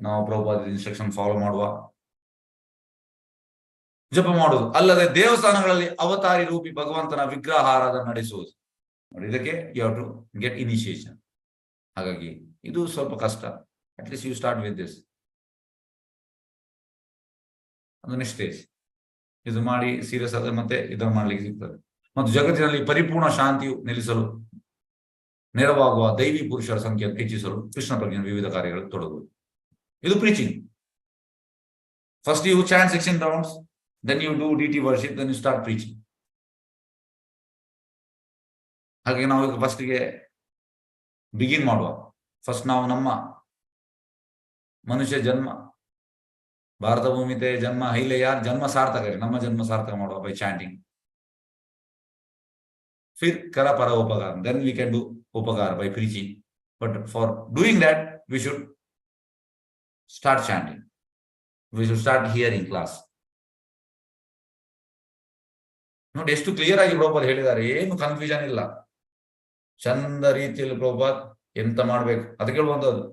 ನಾವು ಪ್ರಭುಪಾದ ಇನ್ಸ್ಟ್ರಕ್ಷನ್ ಫಾಲೋ ಮಾಡುವ, ಜಪ ಮಾಡುವುದು ಅಲ್ಲದೆ ದೇವಸ್ಥಾನಗಳಲ್ಲಿ ಅವತಾರಿ ರೂಪಿ ಭಗವಂತನ ವಿಗ್ರಹಾರಾಧ ನಡೆಸುವುದು. ನೋಡಿ, ಇದಕ್ಕೆ you have to get initiation. ಹಾಗಾಗಿ ಇದು ಸ್ವಲ್ಪ ಕಷ್ಟ. At least you start with this. ಅದು ನೆಕ್ಸ್ಟ್ ಸ್ಟೇಜ್. ಇದು ಮಾಡಿ ಸೀರಿಯಸ್ ಆದ್ರೆ ಮತ್ತೆ ಇದನ್ನು ಮಾಡ್ಲಿಕ್ಕೆ ಸಿಗ್ತದೆ. ಮತ್ತು ಜಗತ್ತಿನಲ್ಲಿ ಪರಿಪೂರ್ಣ ಶಾಂತಿಯು ನೆಲೆಸಲು ನೆರವಾಗುವ ದೈವಿ ಪುರುಷರ ಸಂಖ್ಯೆಯನ್ನು ಹೆಚ್ಚಿಸಲು ಕೃಷ್ಣ ಪ್ರಜ್ಞೆಯ ವಿವಿಧ ಕಾರ್ಯಗಳು ತೊಡಗುವುದು. ಇದು preaching. First you chant 16 rounds, then you do DT worship, then you start preaching. ಹಾಗೆ ನಾವು ಈಗ ಫಸ್ಟ್ಗೆ ಬಿಗಿನ್ ಮಾಡುವ. ಫಸ್ಟ್ ನಾವು ನಮ್ಮ ಮನುಷ್ಯ ಜನ್ಮ, ಭಾರತ ಭೂಮಿತೆ ಜನ್ಮ ಹೈಲೆ, ಯಾರ ಜನ್ಮ ಸಾರ್ಥಕ, ನಮ್ಮ ಜನ್ಮ ಸಾರ್ಥಕ ಮಾಡುವ ಬೈ ಚಾಂಟಿಂಗ್. ಫಿರ್ ಕರ ಪರ ಉಪಕಾರ, ದೆನ್ ವಿ ಕ್ಯಾನ್ ಡೂ ಉಪಕಾರ by preaching. But for doing that we should start chanting. We should start hearing class. ನೋಡಿ ಎಷ್ಟು ಕ್ಲಿಯರ್ ಆಗಿ ಪ್ರಭುಪಾದ್ ಹೇಳಿದ್ದಾರೆ, ಏನು ಕನ್ಫ್ಯೂಷನ್ ಇಲ್ಲ. ಚಂದ ರೀತಿಯಲ್ಲಿ ಪ್ರಭುಪಾದ್ ಎಂತ ಮಾಡ್ಬೇಕು ಅದಕ್ಕೆ ಹೇಳುವಂಥದ್ದು.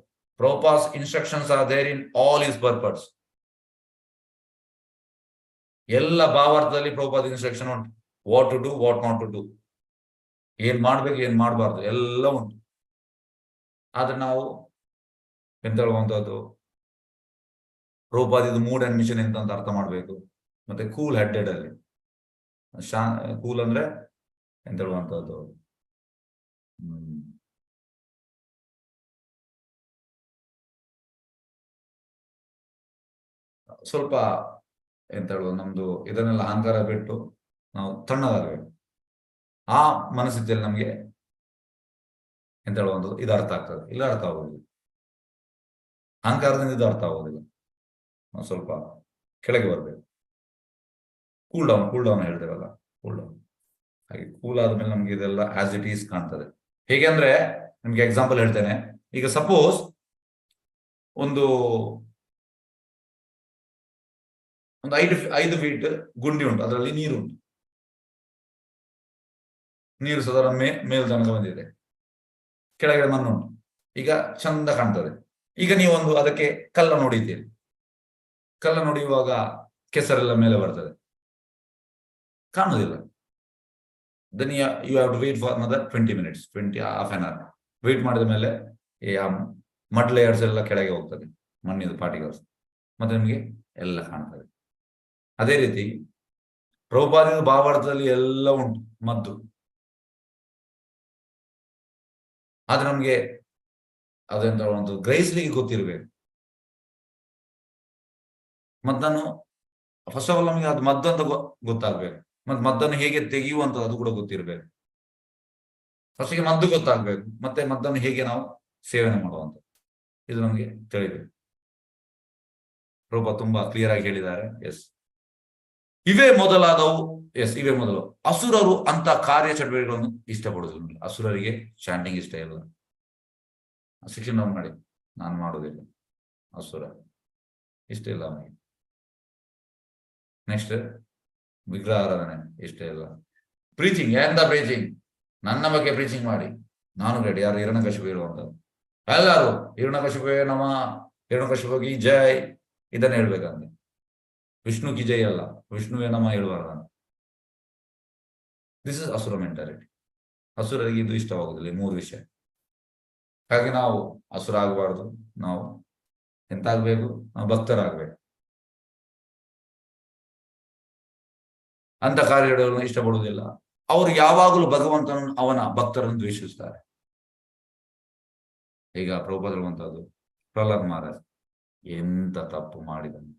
Prabhupada's instructions are there in all his purpose. ಎಲ್ಲ ಭಾವಾರ್ಥದಲ್ಲಿ ಪ್ರಭುಪಾದ್ ಇನ್ಸ್ಟ್ರಕ್ಷನ್ ಉಂಟು. What to do, what not to do, ಏನ್ ಮಾಡ್ಬೇಕು, ಏನ್ ಮಾಡಬಾರ್ದು, ಎಲ್ಲ ಉಂಟು. ಆದ್ರೆ ನಾವು ಎಂತ ಹೇಳುವಂಥದ್ದು, ಪ್ರಭುಪಾದ್ ಇದು ಮೂಡ್ ಅಂಡ್ ಮಿಷನ್ ಎಂತ ಅಂತ ಅರ್ಥ ಮಾಡ್ಬೇಕು. ಮತ್ತೆ ಕೂಲ್ ಹೆಡೆಡ್ ಅಲ್ಲಿ, ಕೂಲ್ ಅಂದ್ರೆ ಎಂತ ಹೇಳುವಂಥದ್ದು, ಸ್ವಲ್ಪ ಎಂತ ಹೇಳುವುದು, ನಮ್ದು ಇದನ್ನೆಲ್ಲ ಅಹಂಕಾರ ಬಿಟ್ಟು ನಾವು ತಣ್ಣಗಾಗಬೇಕು. ಆ ಮನಸ್ಥಿತಿಯಲ್ಲಿ ನಮಗೆ ಎಂತ ಹೇಳುವಂಥದ್ದು ಇದು ಅರ್ಥ ಆಗ್ತದೆ, ಇಲ್ಲ ಅರ್ಥ ಆಗೋದಿಲ್ಲ. ಅಹಂಕಾರದಿಂದ ಇದು ಅರ್ಥ ಆಗೋದಿಲ್ಲ. ನಾವು ಸ್ವಲ್ಪ ಕೆಳಗೆ ಬರಬೇಕು. ಕೂಲ್ ಡೌನ್ ಹೇಳ್ತೇವಲ್ಲ, ಕೂಲ್ ಡೌನ್. ಹಾಗೆ ಕೂಲ್ ಆದ್ಮೇಲೆ ನಮ್ಗೆ ಇದೆಲ್ಲ ಆಸ್ ಇಟ್ ಈಸ್ ಕಾಣ್ತದೆ. ಹೇಗೆ ಅಂದ್ರೆ ನಿಮ್ಗೆ ಎಕ್ಸಾಂಪಲ್ ಹೇಳ್ತೇನೆ. ಈಗ ಸಪೋಸ್ ಒಂದು 5 ಫೀಟ್ ಗುಂಡಿ ಉಂಟು, ಅದರಲ್ಲಿ ನೀರು ಉಂಟು. ನೀರು ಸಾಧಾರಣ ಮೇಲ್ ತನಕ ಬಂದಿದೆ, ಕೆಳಗಡೆ ಮಣ್ಣು ಉಂಟು. ಈಗ ಚಂದ ಕಾಣ್ತದೆ. ಈಗ ನೀವೊಂದು ಅದಕ್ಕೆ ಕಲ್ಲ ನೋಡಿದ್ದೀರಿ, ಕಲ್ಲ ನೋಡಿಯುವಾಗ ಕೆಸರೆಲ್ಲ ಮೇಲೆ ಬರ್ತದೆ, ಕಾಣುವುದಿಲ್ಲ. Then you have to wait for another 20 minutes, half an hour. Wait ಮಾಡಿದ ಮೇಲೆ ಆ ಮಡ್ ಲೇಯರ್ಸ್ ಎಲ್ಲ ಕೆಳಗೆ ಹೋಗ್ತದೆ, ಮಣ್ಣಿನ ಪಾರ್ಟಿಕಲ್ಸ್, ಮತ್ತೆ ನಿಮಗೆ ಎಲ್ಲ ಕಾಣ್ತದೆ. ಅದೇ ರೀತಿ ಪ್ರಭುಪಾದಿನ ಭಾವಾರ್ಥದಲ್ಲಿ ಎಲ್ಲ ಉಂಟು ಮದ್ದು, ಆದ್ರೆ ನಮ್ಗೆ ಅದೆಂತ ಒಂದು ಗ್ರಹಿಸ್ಲಿಕ್ಕೆ ಗೊತ್ತಿರ್ಬೇಕು. ಮದ್ದನ್ನು ಫಸ್ಟ್ ಆಫ್ ಆಲ್ ನಮಗೆ ಅದು ಮದ್ದಂತ ಗೊತ್ತಾಗ್ಬೇಕು, ಮತ್ತೆ ಮದ್ದನ್ನು ಹೇಗೆ ತೆಗೆಯುವಂತ ಅದು ಕೂಡ ಗೊತ್ತಿರ್ಬೇಕು. ಫಸ್ಟಿಗೆ ಮದ್ದು ಗೊತ್ತಾಗ್ಬೇಕು, ಮತ್ತೆ ಮದ್ದನ್ನು ಹೇಗೆ ನಾವು ಸೇವನೆ ಮಾಡುವಂತ ಇದು ನಮಗೆ ತಿಳಿಬೇಕು. ರೂಪ ತುಂಬಾ ಕ್ಲಿಯರ್ ಆಗಿ ಹೇಳಿದ್ದಾರೆ. ಎಸ್, ಇವೇ ಮೊದಲಾದವು. ಎಸ್, ಇವೇ ಮೊದಲು. ಅಸುರರು ಅಂತ ಕಾರ್ಯಚಟುವಟಿಕೆಗಳನ್ನು ಇಷ್ಟಪಡುವುದಿಲ್ಲ. ಅಸುರರಿಗೆ ಚಾಂಟಿಂಗ್ ಇಷ್ಟ ಇಲ್ಲ. ಶಿಕ್ಷಣ ಮಾಡಿ, ನಾನು ಮಾಡುವುದಿಲ್ಲ. ಅಸುರ ಇಷ್ಟ ಇಲ್ಲ ಅವನಿಗೆ. ನೆಕ್ಸ್ಟ್, ವಿಗ್ರಹ ಆರಾಧನೆ ಇಷ್ಟ ಇಲ್ಲ. ಪ್ರೀಚಿಂಗ್, ಎಂತ ಪ್ರೀಚಿಂಗ್? ನನ್ನ ಬಗ್ಗೆ ಪ್ರೀಚಿಂಗ್ ಮಾಡಿ, ನಾನು ರೆಡಿ. ಯಾರು? ಹಿರಣ್ಯಕಶಿಪು ಇರುವಂತದ್ದು. ಎಲ್ಲರೂ ಹಿರಣ್ಯಕಶಿಪುವೇ ನಮ, ಹಿರಣ್ಯಕಶಿಪುಗೆ ಜೈ, ಇದನ್ನ ಹೇಳ್ಬೇಕಂತೆ. ವಿಷ್ಣು ಕಿ ಜೈ ಅಲ್ಲ, ವಿಷ್ಣುವೇ ನಮ ಹೇಳುವಾರ್ದಂತ. ದಿಸ್ ಇಸ್ ಅಸುರ ಮೆಂಟಾಲಿಟಿ. ಅಸುರರಿಗೆ ಇದು ಇಷ್ಟವಾಗುದಿಲ್ಲ, 3 ವಿಷಯ. ಹಾಗೆ ನಾವು ಅಸುರ ಆಗಬಾರ್ದು. ನಾವು ಎಂತ ಆಗ್ಬೇಕು? ನಾವು ಭಕ್ತರಾಗಬೇಕು. ಅಂತ ಕಾರ್ಯಗಳನ್ನು ಇಷ್ಟಪಡುವುದಿಲ್ಲ. ಅವರು ಯಾವಾಗಲೂ ಭಗವಂತನನ್ನು, ಅವನ ಭಕ್ತರನ್ನು ದ್ವೇಷಿಸುತ್ತಾರೆ. ಈಗ ಪ್ರಭುಪಾದರುವಂತದ್ದು ಪ್ರಹ್ಲಾದ್ ಮಹಾರಾಜ್ ಎಂತ ತಪ್ಪು ಮಾಡಿದನು.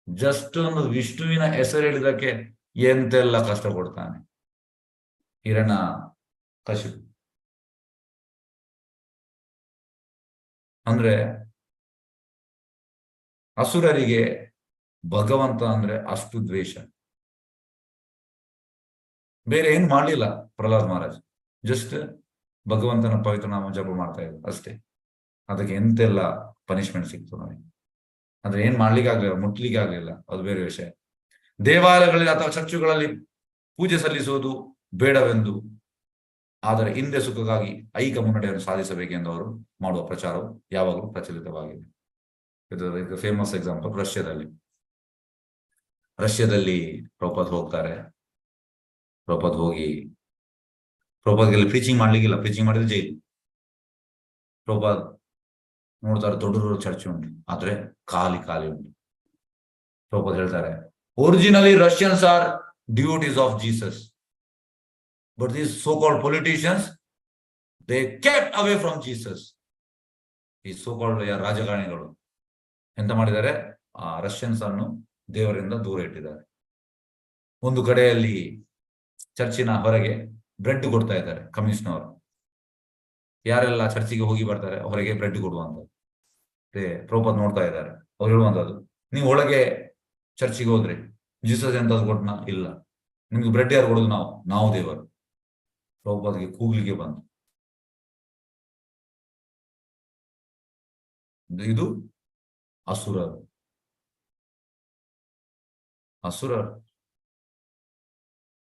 ಜಸ್ಟ್ ಒಂದು ವಿಷ್ಣುವಿನ ಹೆಸರು ಹೇಳಿದಕ್ಕೆ ಎಂತೆಲ್ಲ ಕಷ್ಟ ಕೊಡ್ತಾನೆ. ಹಿರಣ್ಯ ಕಶಿಪು ಅಂದ್ರೆ ಅಸುರರಿಗೆ ಭಗವಂತ ಅಂದ್ರೆ ಅಷ್ಟು ದ್ವೇಷ. ಬೇರೆ ಏನ್ ಮಾಡ್ಲಿಲ್ಲ ಪ್ರಹ್ಲಾದ್ ಮಹಾರಾಜ್, ಜಸ್ಟ್ ಭಗವಂತನ ಪವಿತ್ರ ನಾಮ ಜಪ ಮಾಡ್ತಾ ಇದ್ರು ಅಷ್ಟೇ. ಅದಕ್ಕೆ ಎಂತೆಲ್ಲ ಪನಿಷ್ಮೆಂಟ್ ಸಿಕ್ತು ನಮಗೆ. ಅಂದ್ರೆ ಏನ್ ಮಾಡ್ಲಿಕ್ಕೆ ಆಗ್ಲಿಲ್ಲ, ಮುಟ್ಲಿಕ್ಕೆ ಆಗ್ಲಿಲ್ಲ, ಅದು ಬೇರೆ ವಿಷಯ. ದೇವಾಲಯಗಳಲ್ಲಿ ಅಥವಾ ಚರ್ಚುಗಳಲ್ಲಿ ಪೂಜೆ ಸಲ್ಲಿಸುವುದು ಬೇಡವೆಂದು, ಆದರೆ ಹಿಂದೆ ಸುಖಕ್ಕಾಗಿ ಐಕ ಮುನ್ನಡೆಯನ್ನು ಸಾಧಿಸಬೇಕೆಂದು ಅವರು ಮಾಡುವ ಪ್ರಚಾರವು ಯಾವಾಗಲೂ ಪ್ರಚಲಿತವಾಗಿದೆ. ಇದು ಫೇಮಸ್ ಎಕ್ಸಾಂಪಲ್ ರಷ್ಯಾದಲ್ಲಿ ಪ್ರಭುಪಾದ್ ಹೋಗ್ತಾರೆ. ಪ್ರಭುಪಾದ್ ಹೋಗಿ, ಪ್ರಭುಪಾದ್ಗೆಲ್ಲ ಪ್ರೀಚಿಂಗ್ ಮಾಡ್ಲಿಕ್ಕಿಲ್ಲ, ಪ್ರೀಚಿಂಗ್ ಮಾಡಿದ್ರೆ ಜೈಲು. ಪ್ರಭುಪಾದ್ ನೋಡ್ತಾರೆ, ದೊಡ್ಡ ಚರ್ಚ್ ಉಂಟು, ಆದ್ರೆ ಖಾಲಿ ಉಂಟು. ಪ್ರಭುಪಾದ್ ಹೇಳ್ತಾರೆ, originally Russians are devotees of Jesus, but these so called politicians they kept away from Jesus. ಈ ಸೋ ಕಾಲ್ಡ್ ರಾಜಕಾರಣಿಗಳು ಎಂತ ಮಾಡಿದ್ದಾರೆ? ಆ ರಷ್ಯನ್ಸ್ ಅನ್ನು ದೇವರಿಂದ ದೂರ ಇಟ್ಟಿದ್ದಾರೆ. ಒಂದು ಕಡೆಯಲ್ಲಿ ಚರ್ಚಿನ ಹೊರಗೆ ಬ್ರೆಡ್ ಕೊಡ್ತಾ ಇದ್ದಾರೆ ಕಮ್ಯುನಿಸ್ಟ್ನವರು. ಯಾರೆಲ್ಲ ಚರ್ಚಿಗೆ ಹೋಗಿ ಬರ್ತಾರೆ ಹೊರಗೆ ಬ್ರೆಡ್ ಕೊಡುವಂಥದ್ದು. ಪ್ರಭುಪಾದ್ ನೋಡ್ತಾ ಇದ್ದಾರೆ. ಅವ್ರು ಹೇಳುವಂಥದ್ದು, ನೀವು ಒಳಗೆ ಚರ್ಚಿಗೆ ಹೋದ್ರೆ ಜೀಸಸ್ ಎಂತದ್ದು ಕೊಟ್ಟನ? ಇಲ್ಲ. ನಿಮ್ಗೆ ಬ್ರೆಡ್ ಯಾರು ಕೊಡೋದು? ನಾವು ದೇವರು. ಪ್ರಭುಪಾದ್ಗೆ ಕೂಗ್ಲಿಕ್ಕೆ ಬಂತು. ಇದು ಅಸುರರು.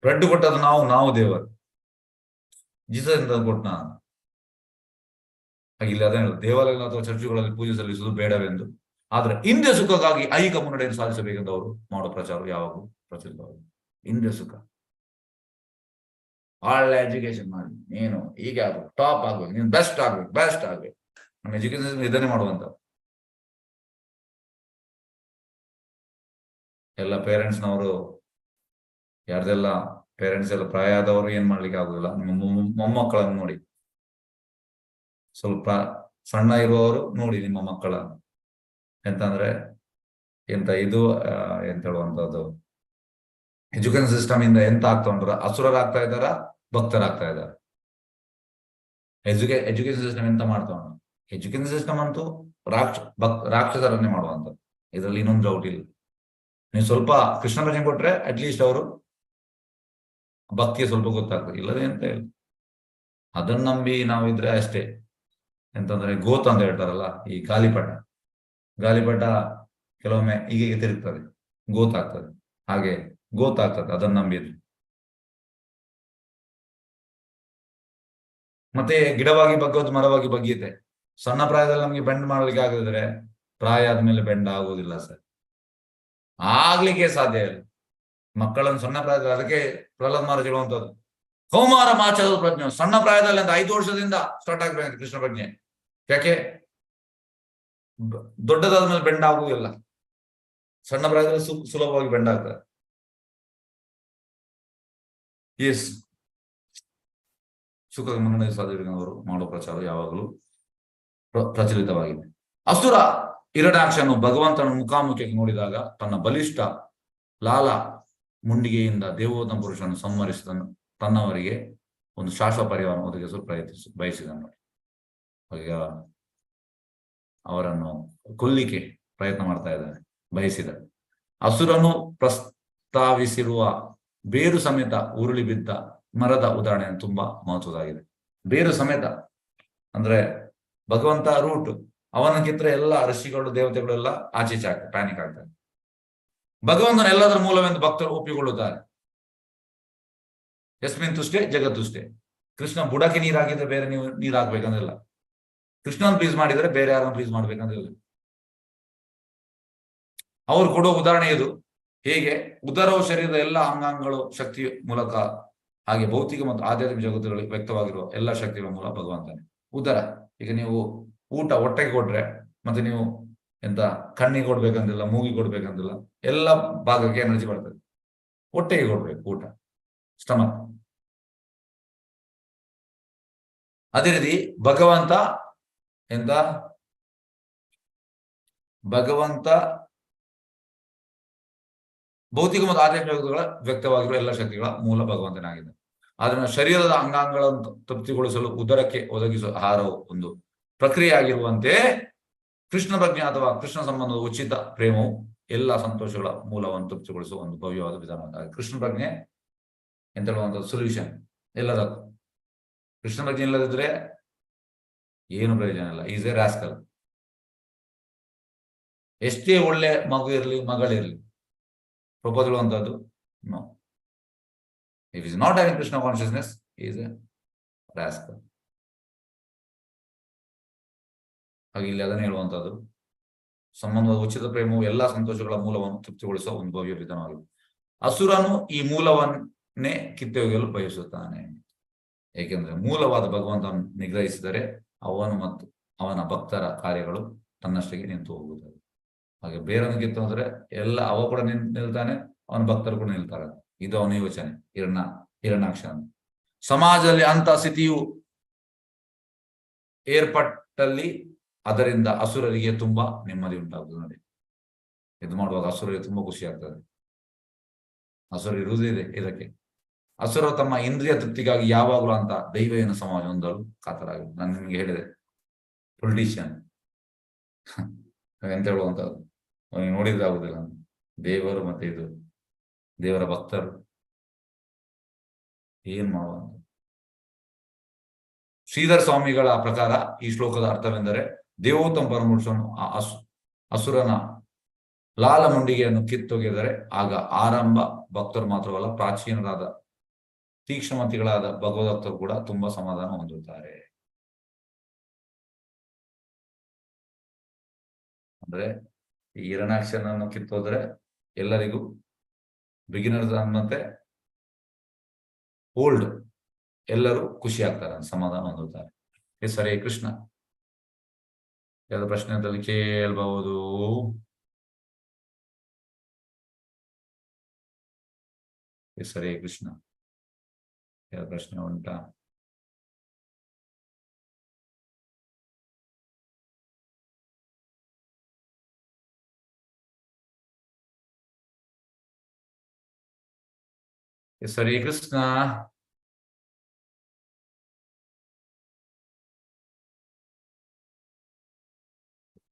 ಬ್ರೆಡ್ ಕೊಟ್ಟದ್ದು ನಾವು ದೇವರು. ಜೀಸಸ್ ಎಂತ ಕೊಟ್ಟನ? ಹಾಗಿಲ್ಲ. ಅದೇ ದೇವಾಲಯ ಅಥವಾ ಚರ್ಚುಗಳಲ್ಲಿ ಪೂಜೆ ಸಲ್ಲಿಸುವುದು ಬೇಡವೆಂದು, ಆದ್ರೆ ಹಿಂದೆ ಸುಖಕ್ಕಾಗಿ ಐಕ ಮುನ್ನಡೆಯನ್ನು ಸಾಧಿಸಬೇಕೆಂದು ಅವರು ಮಾಡೋ ಪ್ರಚಾರ ಯಾವಾಗೂ ಪ್ರಚಲಿತವಾಗಿದೆ. ಹಿಂದೆ ಸುಖ, ಒಳ್ಳೆ ಎಜುಕೇಶನ್ ಮಾಡಿ, ನೀನು ಹೀಗೆ ಆಗ್ಬೇಕು, ಟಾಪ್ ಆಗ್ಬೇಕು, ನೀನು ಬೆಸ್ಟ್ ಆಗ್ಬೇಕು. ನಮ್ಮ ಎಜುಕೇಶನ್ ಇದನ್ನೇ ಮಾಡುವಂತ ಎಲ್ಲ ಪೇರೆಂಟ್ಸ್ನವರು, ಯಾರ್ದೆಲ್ಲ ಪೇರೆಂಟ್ಸ್ ಎಲ್ಲ ಪ್ರಾಯ ಆದವರು ಏನ್ ಮಾಡ್ಲಿಕ್ಕೆ ಆಗುದಿಲ್ಲ. ಮೊಮ್ಮಕ್ಕಳನ್ನು ನೋಡಿ, ಸ್ವಲ್ಪ ಸಣ್ಣ ಇರುವವರು ನೋಡಿ ನಿಮ್ಮ ಮಕ್ಕಳ ಎಂತಂದ್ರೆ ಎಂತ ಇದು ಎಂತ ಹೇಳುವಂತದ್ದು, ಎಜುಕೇಶನ್ ಸಿಸ್ಟಮ್ ಇಂದ ಎಂತ ಆಗ್ತಾ ಉಂಟ್ರ, ಅಸುರರಾಗ್ತಾ ಇದ್ದಾರ, ಭಕ್ತರಾಗ್ತಾ ಇದ್ದಾರೆ. ಎಜುಕೇಶನ್ ಸಿಸ್ಟಮ್ ಎಂತ ಮಾಡ್ತಾ ಉಂಟು? ಎಜುಕೇಶನ್ ಸಿಸ್ಟಮ್ ಅಂತೂ ರಾಕ್ಷಸರನ್ನೇ ಮಾಡುವಂತ, ಇದರಲ್ಲಿ ಇನ್ನೊಂದು ಡೌಟ್ ಇಲ್ಲ. ನೀವು ಸ್ವಲ್ಪ ಕೃಷ್ಣ ಭಜನೆ ಕೊಟ್ರೆ ಅಟ್ಲೀಸ್ಟ್ ಅವರು ಭಕ್ತಿಯ ಸ್ವಲ್ಪ ಗೊತ್ತಾಗ್ತದೆ. ಇಲ್ಲದೆ ಅಂತ ಹೇಳಿ ಅದನ್ನ ನಂಬಿ ನಾವಿದ್ರೆ ಅಷ್ಟೇ. ಎಂತಂದ್ರೆ ಗೋತ್ ಅಂತ ಹೇಳ್ತಾರಲ್ಲ, ಈ ಗಾಲಿಪಟ ಕೆಲವೊಮ್ಮೆ ಹೀಗೆ ತಿರುಗ್ತದೆ, ಗೋತಾಗ್ತದೆ. ಹಾಗೆ ಗೋತಾಗ್ತದೆ ಅದನ್ನ ನಂಬಿದ್ರೆ. ಮತ್ತೆ ಗಿಡವಾಗಿ ಬಗ್ಗೋದು ಮರವಾಗಿ ಬಗ್ಗಿದೆ. ಸಣ್ಣ ಪ್ರಾಯದಲ್ಲಿ ನಮ್ಗೆ ಬೆಂಡ್ ಮಾಡ್ಲಿಕ್ಕೆ ಆಗದಿದ್ರೆ ಪ್ರಾಯ ಆದ್ಮೇಲೆ ಬೆಂಡ್ ಆಗುವುದಿಲ್ಲ ಸರ್. ಆಗ್ಲಿಕ್ಕೆ ಸಾಧ್ಯ ಇಲ್ಲ. ಮಕ್ಕಳನ್ನು ಸಣ್ಣ ಪ್ರಾಯದಲ್ಲಿ, ಅದಕ್ಕೆ ಪ್ರಹ್ಲಾದ್ ಮಹಾರಾಜ್ ಹೇಳುವಂಥದ್ದು ಕೌಮಾರ ಮಾಚದ ಪ್ರಜ್ಞೆ, ಸಣ್ಣ ಪ್ರಾಯದಲ್ಲಿ ಅಂತ 5 ವರ್ಷದಿಂದ ಸ್ಟಾರ್ಟ್ ಆಗ್ಬೇಕು ಕೃಷ್ಣ ಪ್ರಜ್ಞೆ. ಯಾಕೆ? ದೊಡ್ಡದಾದ ಮೇಲೆ ಬೆಂಡ್ ಆಗುವುದಿಲ್ಲ, ಸಣ್ಣ ಪ್ರಾಯದಲ್ಲಿ ಸುಲಭವಾಗಿ ಬೆಂಡ್ ಆಗ್ತದೆ. ಎಸ್, ಸುಖ ಮನ್ನಣೆ ಸಾಧುವಿನವರು ಮಾಡುವ ಪ್ರಚಾರ ಯಾವಾಗಲೂ ಪ್ರಚಲಿತವಾಗಿದೆ. ಅಸುರ ಹಿರಣ್ಯಾಕ್ಷನು ಭಗವಂತನ ಮುಖಾಮುಖಿಯಾಗಿ ನೋಡಿದಾಗ ತನ್ನ ಬಲಿಷ್ಠ ಲಾಲ ಮುಂಡಿಗೆಯಿಂದ ದೇವೋತ್ತಮ ಪುರುಷನು ಸಂಹರಿಸಿದನು, ತನ್ನವರಿಗೆ ಒಂದು ಶಾಶ್ವತ ಪರಿವಾರವನ್ನು ಒದಗಿಸಲು ಬಯಸಿದನು. ಈಗ ಅವರನ್ನು ಕೊಲ್ಲಿಕ್ಕೆ ಪ್ರಯತ್ನ ಮಾಡ್ತಾ ಇದ್ದಾನೆ, ಬಯಸಿದ. ಅಸುರನು ಪ್ರಸ್ತಾವಿಸಿರುವ ಬೇರು ಸಮೇತ ಉರುಳಿ ಬಿದ್ದ ಮರದ ಉದಾಹರಣೆ ತುಂಬಾ ಮಹತ್ವದಾಗಿದೆ. ಬೇರು ಸಮೇತ ಅಂದ್ರೆ ಭಗವಂತ ರೂಟ್, ಅವನ ಕಿತ್ರ ಎಲ್ಲ ಋಷಿಗಳು ದೇವತೆಗಳೆಲ್ಲ ಆಚೀಚೆ ಆಗ್ತಾರೆ, ಪ್ಯಾನಿಕ್ ಆಗ್ತಾರೆ. ಭಗವಂತನ ಎಲ್ಲದರ ಮೂಲವೆಂದು ಭಕ್ತರು ಒಪ್ಪಿಕೊಳ್ಳುತ್ತಾರೆ. ಯಸ್ಮಿನ್ ತುಷ್ಟೇ ಜಗತ್ತುಷ್ಟೇ. ಕೃಷ್ಣ ಬುಡಕ್ಕೆ ನೀರು ಹಾಕಿದ್ರೆ ಬೇರೆ ನೀರು ಹಾಕ್ಬೇಕಂದ್ರಿಲ್ಲ, ಕೃಷ್ಣನ್ ಪ್ಲೀಸ್ ಮಾಡಿದ್ರೆ ಬೇರೆ ಯಾರನ್ನು ಪ್ಲೀಸ್ ಮಾಡ್ಬೇಕಂದ್ರಿಲ್ಲ. ಅವ್ರು ಕೊಡೋ ಉದಾಹರಣೆ ಇದು. ಹೇಗೆ ಉದರವು ಶರೀರದ ಎಲ್ಲ ಅಂಗಾಂಗಗಳು ಶಕ್ತಿ ಮೂಲಕ, ಹಾಗೆ ಭೌತಿಕ ಮತ್ತು ಆಧ್ಯಾತ್ಮಿಕ ಜಗತ್ತುಗಳಲ್ಲಿ ವ್ಯಕ್ತವಾಗಿರುವ ಎಲ್ಲ ಶಕ್ತಿಗಳ ಮೂಲ ಭಗವಂತನೇ ಉದರ. ಈಗ ನೀವು ಊಟ ಹೊಟ್ಟೆಗೆ ಕೊಟ್ರೆ ಮತ್ತೆ ನೀವು ಎಂತ ಕಣ್ಣಿಗೆ ಕೊಡ್ಬೇಕಂತಿಲ್ಲ, ಮೂಗಿಗೆ ಕೊಡ್ಬೇಕಂತಿಲ್ಲ, ಎಲ್ಲ ಭಾಗಕ್ಕೆ ಎನರ್ಜಿ ಬರ್ತದೆ. ಹೊಟ್ಟೆಗೆ ಕೊಡ್ಬೇಕು ಊಟ, ಸ್ಟಮಕ್. ಅದೇ ರೀತಿ ಭಗವಂತ ಭೌತಿಕ ಮತ್ತು ಆಧ್ಯಾತ್ಮಿಕ ವ್ಯಕ್ತವಾಗಿರುವ ಎಲ್ಲ ಶಕ್ತಿಗಳ ಮೂಲ ಭಗವಂತನಾಗಿದೆ. ಆದ್ರೆ ಶರೀರದ ಅಂಗಾಂಗಗಳನ್ನು ತೃಪ್ತಿಗೊಳಿಸಲು ಉದರಕ್ಕೆ ಒದಗಿಸುವ ಆಹಾರವು ಒಂದು ಪ್ರಕ್ರಿಯೆ ಆಗಿರುವಂತೆ ಕೃಷ್ಣ ಪ್ರಜ್ಞೆ ಅಥವಾ ಕೃಷ್ಣ ಸಂಬಂಧದ ಉಚಿತ ಪ್ರೇಮವು ಎಲ್ಲ ಸಂತೋಷಗಳ ಮೂಲವನ್ನು ತೃಪ್ತಿಗೊಳಿಸುವ ಒಂದು ಭವ್ಯವಾದ ವಿಧಾನ. ಕೃಷ್ಣ ಪ್ರಜ್ಞೆ ಎಂತ ಹೇಳುವಂಥದ್ದು ಸೊಲ್ಯೂಷನ್ ಎಲ್ಲದಕ್ಕೂ. ಕೃಷ್ಣ ಪ್ರಜ್ಞೆ ಇಲ್ಲದಿದ್ರೆ ಏನು ಪ್ರಯೋಜನ ಇಲ್ಲ, ಈಸ್ ಎ ರಾಸ್ಕಲ್. ಎಷ್ಟೇ ಒಳ್ಳೆ ಮಗು ಇರಲಿ ಮಗಳಿರಲಿ, ಪ್ರಪೋಸ್ ಹೇಳುವಂತದ್ದು no, if is not having Krishna consciousness is a rascal. ಹಾಗೆ ಇಲ್ಲಿ ಅದನ್ನೇ ಹೇಳುವಂತದ್ದು, ಸಂಬಂಧದ ಉಚಿತ ಪ್ರೇಮವು ಎಲ್ಲಾ ಸಂತೋಷಗಳ ಮೂಲವನ್ನು ತೃಪ್ತಿಗೊಳಿಸುವ ಒಂದು ಭವ್ಯ ವಿಧಾನವಾಗಿದೆ. ಅಸುರನು ಈ ಮೂಲವನ್ನೇ ಕಿತ್ತೊಗೆಯಲು ಬಯಸುತ್ತಾನೆ, ಏಕೆಂದರೆ ಮೂಲವಾದ ಭಗವಂತನ ನಿಗ್ರಹಿಸಿದರೆ ಅವನು ಮತ್ತು ಅವನ ಭಕ್ತರ ಕಾರ್ಯಗಳು ತನ್ನಷ್ಟಕ್ಕೆ ನಿಂತು ಹೋಗುತ್ತದೆ. ಹಾಗೆ ಬೇರನ್ನು ಕಿತ್ತು ಅಂದ್ರೆ ಎಲ್ಲ ಅವ ಕೂಡ ನಿಲ್ತಾನೆ, ಅವನ ಭಕ್ತರು ಕೂಡ ನಿಲ್ತಾರೆ. ಇದು ಅವನ ಯೋಚನೆ. ಹಿರಣ್ಯಾಕ್ಷ ಸಮಾಜದಲ್ಲಿ ಅಂತ ಸ್ಥಿತಿಯು ಏರ್ಪಟ್ಟಲ್ಲಿ ಅದರಿಂದ ಅಸುರರಿಗೆ ತುಂಬಾ ನೆಮ್ಮದಿ ಉಂಟಾಗುತ್ತದೆ. ನೋಡಿ, ಇದು ಮಾಡುವಾಗ ಅಸುರರಿಗೆ ತುಂಬಾ ಖುಷಿ ಆಗ್ತದೆ. ಅಸುರ ಇರುವುದಿದೆ ಇದಕ್ಕೆ. ಅಸುರರು ತಮ್ಮ ಇಂದ್ರಿಯ ತೃಪ್ತಿಗಾಗಿ ಯಾವಾಗಲೂ ಅಂತ ದೈವನ ಸಮಾಜ ಹೊಂದಲು ಕಾತರಾಗಿದೆ. ನಾನು ನಿಮಗೆ ಹೇಳಿದೆ, ಪೊಲಿಟಿಷಿಯನ್ ಎಂತ ಹೇಳುವಂತದ್ದು ಅವನಿಗೆ ನೋಡಿದ್ರೆ ಆಗುದಿಲ್ಲ. ದೇವರು ಮತ್ತೆ ಇದು ದೇವರ ಭಕ್ತರು ಏನ್ ಮಾಡುವಂತ. ಶ್ರೀಧರ ಸ್ವಾಮಿಗಳ ಪ್ರಕಾರ ಈ ಶ್ಲೋಕದ ಅರ್ಥವೆಂದರೆ, ದೇವೋತ್ತಮ ಪರಮಪುರುಷನು ಅಸುರನ ಲಾಲ ಮುಂಡಿಗೆಯನ್ನು ಕಿತ್ತೊಗೆದರೆ ಆಗ ಆರಂಭ ಭಕ್ತರು ಮಾತ್ರವಲ್ಲ, ಪ್ರಾಚೀನರಾದ ತೀಕ್ಷ್ಣಮತಿಗಳಾದ ಭಗವದ್ಭಕ್ತರು ಕೂಡ ತುಂಬಾ ಸಮಾಧಾನ ಹೊಂದುತ್ತಾರೆ. ಅಂದ್ರೆ ಈ ಹಿರಣ್ಯಾಕ್ಷನನ್ನು ಕಿತ್ತೋದ್ರೆ ಎಲ್ಲರಿಗೂ ಬಿಗಿನರ್ಸ್ ಮತ್ತೆ ಓಲ್ಡ್ ಎಲ್ಲರೂ ಖುಷಿ ಆಗ್ತಾರೆ, ಸಮಾಧಾನ ಹೊಂದುತ್ತಾರೆ. ಹರೇ ಕೃಷ್ಣ. ಯಾವ್ದು ಪ್ರಶ್ನೆ ಅಂತ ಕೇಳಬಹುದು? ಹರೇ ಕೃಷ್ಣ. ಯಾವ ಪ್ರಶ್ನೆ ಉಂಟಾ? ಹರೇ ಕೃಷ್ಣ.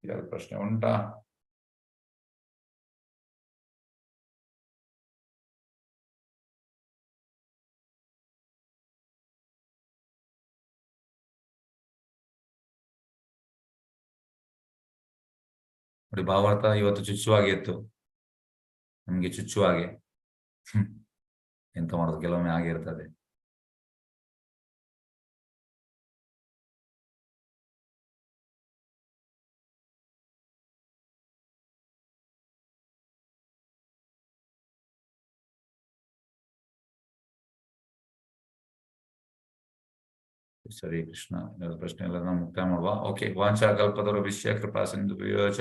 ಯಾವ ಪ್ರಶ್ನೆ ಉಂಟಾ? ನೋಡಿ, ಭಾವಾರ್ಥ ಇವತ್ತು ಚುಚ್ಚುವಾಗೆ ಇತ್ತು, ನಮ್ಗೆ ಚುಚ್ಚುವಾಗೆ. ಎಂತ ಮಾಡೋದು, ಕೆಲವೊಮ್ಮೆ ಆಗಿರ್ತದೆ. ಸರಿ ಕೃಷ್ಣ, ಪ್ರಶ್ನೆ ಎಲ್ಲ ಮುಕ್ತಾಯ ಮಾಡುವ. ಓಕೆ. ವಾಂಛಾ ಕಲ್ಪತರುಭ್ಯಶ್ಚ ಕೃಪಾ ಸಿಂಧುಭ್ಯೋ ಚ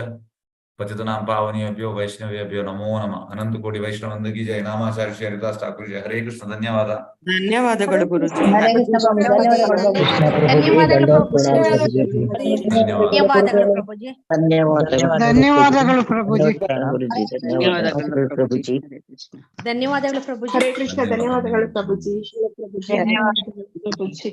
ಪತಿತನಾಂ ಪಾವನೇಭ್ಯೋ ವೈಷ್ಣವೇಭ್ಯೋ ನಮೋ ನಮಃ. ಅನಂತ ಕೋಟಿ ವೈಷ್ಣವಂದಗಿ ಜಯ. ನಾಮಾಚಾರ್ಯ ಶ್ರೀ ಹರಿದಾಸ್ ಠಾಕೂರ್ ಜಯ. ಹರೇ ಕೃಷ್ಣ. ಧನ್ಯವಾದ. ಧನ್ಯವಾದಗಳು ಗುರುಜಿ. ಹರೇ ಕೃಷ್ಣ ಪ್ರಭು, ಧನ್ಯವಾದಗಳು ಪ್ರಭುಜಿ. ಧನ್ಯವಾದಗಳು ಪ್ರಭುಜಿ. ಧನ್ಯವಾದಗಳು ಪ್ರಭುಜಿ. ಧನ್ಯವಾದಗಳು ಪ್ರಭುಜಿ. ಧನ್ಯವಾದಗಳು ಪ್ರಭುಜಿ. ಧನ್ಯವಾದಗಳು ಪ್ರಭುಜಿ. ಹರೇ ಕೃಷ್ಣ. ಧನ್ಯವಾದಗಳು ಪ್ರಭುಜಿ. ಧನ್ಯವಾದಗಳು ಪ್ರಭುಜಿ.